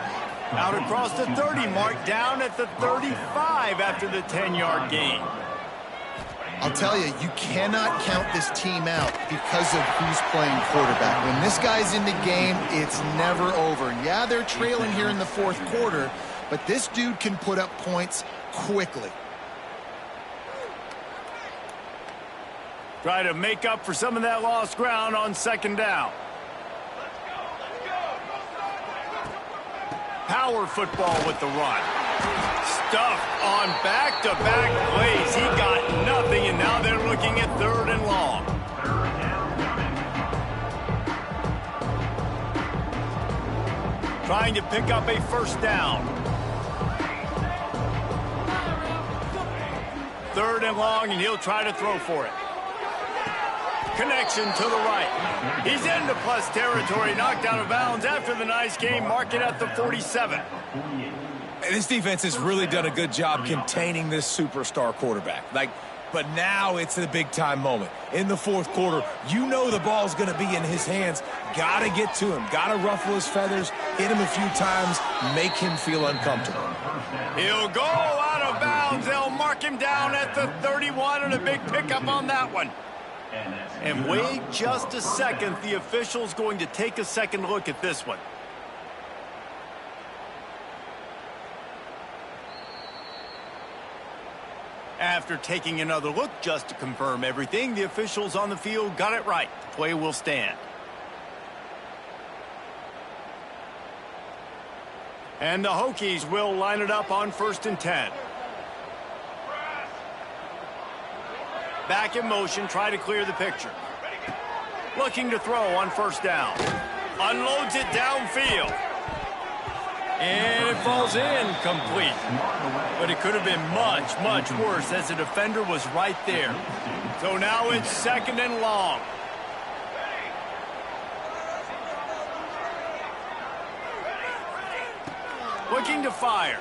Out across the 30 mark, down at the 35 after the 10-yard gain. I'll tell you, you cannot count this team out because of who's playing quarterback. When this guy's in the game, it's never over. Yeah, they're trailing here in the fourth quarter, but this dude can put up points quickly. Try to make up for some of that lost ground on second down. Power football with the run. Stuffed on back-to-back plays. He got nothing, and now they're looking at third and long. Trying to pick up a first down. Third and long, and he'll try to throw for it. Connection to the right. He's into plus territory, knocked out of bounds after the nice game. Mark it at the 47. This defense has really done a good job containing this superstar quarterback. But now it's the big-time moment. In the fourth quarter, you know the ball's going to be in his hands. Got to get to him. Got to ruffle his feathers, hit him a few times, make him feel uncomfortable. He'll go out of bounds. They'll mark him down at the 31, and a big pickup on that one. And wait just a second. The official's going to take a second look at this one. After taking another look just to confirm everything, the officials on the field got it right. The play will stand. And the Hokies will line it up on 1st and 10. Back in motion, try to clear the picture. Looking to throw on first down. Unloads it downfield. And it falls in complete. But it could have been much, much worse as the defender was right there. So now it's 2nd and long. Looking to fire.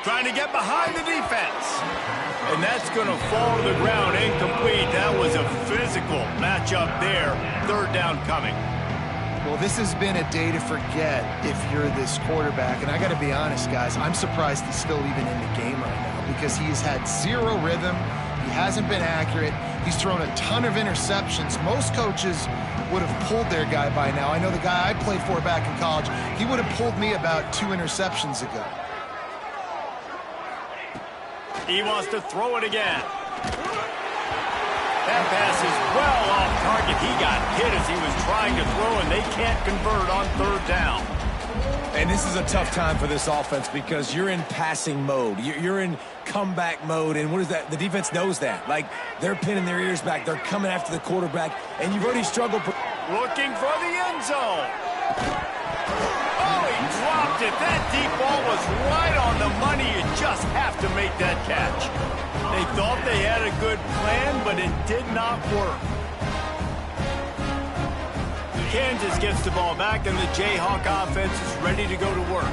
Trying to get behind the defense. And that's going to fall to the ground incomplete. That was a physical matchup there. 3rd down coming. Well, this has been a day to forget if you're this quarterback. And I got to be honest, guys, I'm surprised he's still even in the game right now because he's had zero rhythm. He hasn't been accurate. He's thrown a ton of interceptions. Most coaches would have pulled their guy by now. I know the guy I played for back in college, he would have pulled me about 2 interceptions ago. He wants to throw it again. That pass is well off target. He got hit as he was trying to throw, and they can't convert on 3rd down. And this is a tough time for this offense because you're in passing mode. You're in comeback mode, and what is that? The defense knows that. Like, they're pinning their ears back. They're coming after the quarterback, and you've already struggled. Looking for the end zone. Oh, he dropped it. That deep ball was right on the money. You just have to make that catch. They thought they had a good plan, but it did not work. Kansas gets the ball back, and the Jayhawk offense is ready to go to work.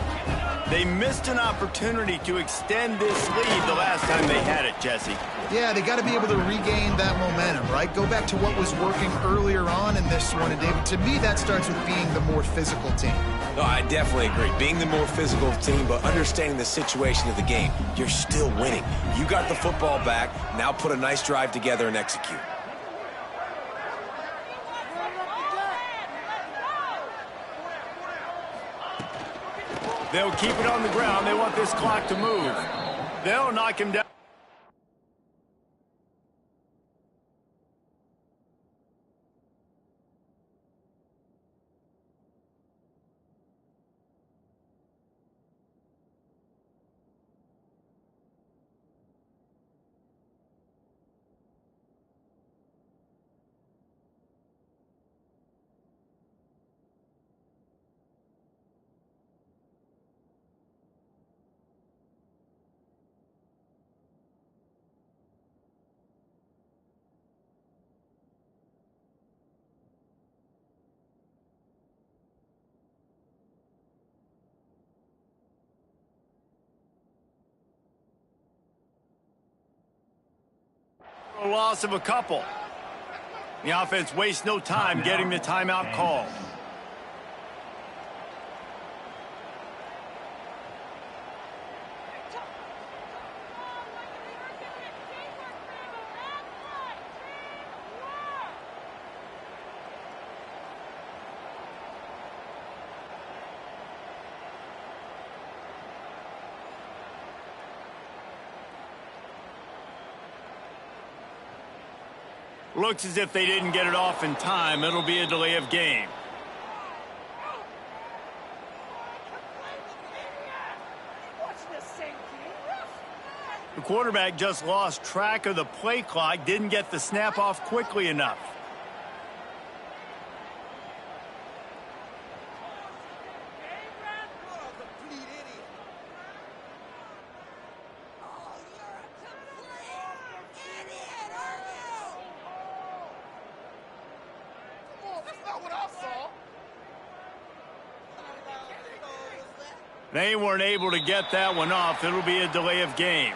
They missed an opportunity to extend this lead the last time they had it, Jesse. Yeah, they got to be able to regain that momentum, right? Go back to what was working earlier on in this one. And, David, to me, that starts with being the more physical team. No, I definitely agree. Being the more physical team, but understanding the situation of the game. You're still winning. You got the football back. Now put a nice drive together and execute. They'll keep it on the ground. They want this clock to move. They'll knock him down. A loss of a couple. The offense wastes no time getting the timeout called. Looks as if they didn't get it off in time. It'll be a delay of game. The quarterback just lost track of the play clock, didn't get the snap off quickly enough. They weren't able to get that one off. It'll be a delay of game.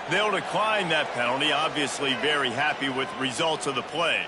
They'll decline that penalty, obviously very happy with results of the play.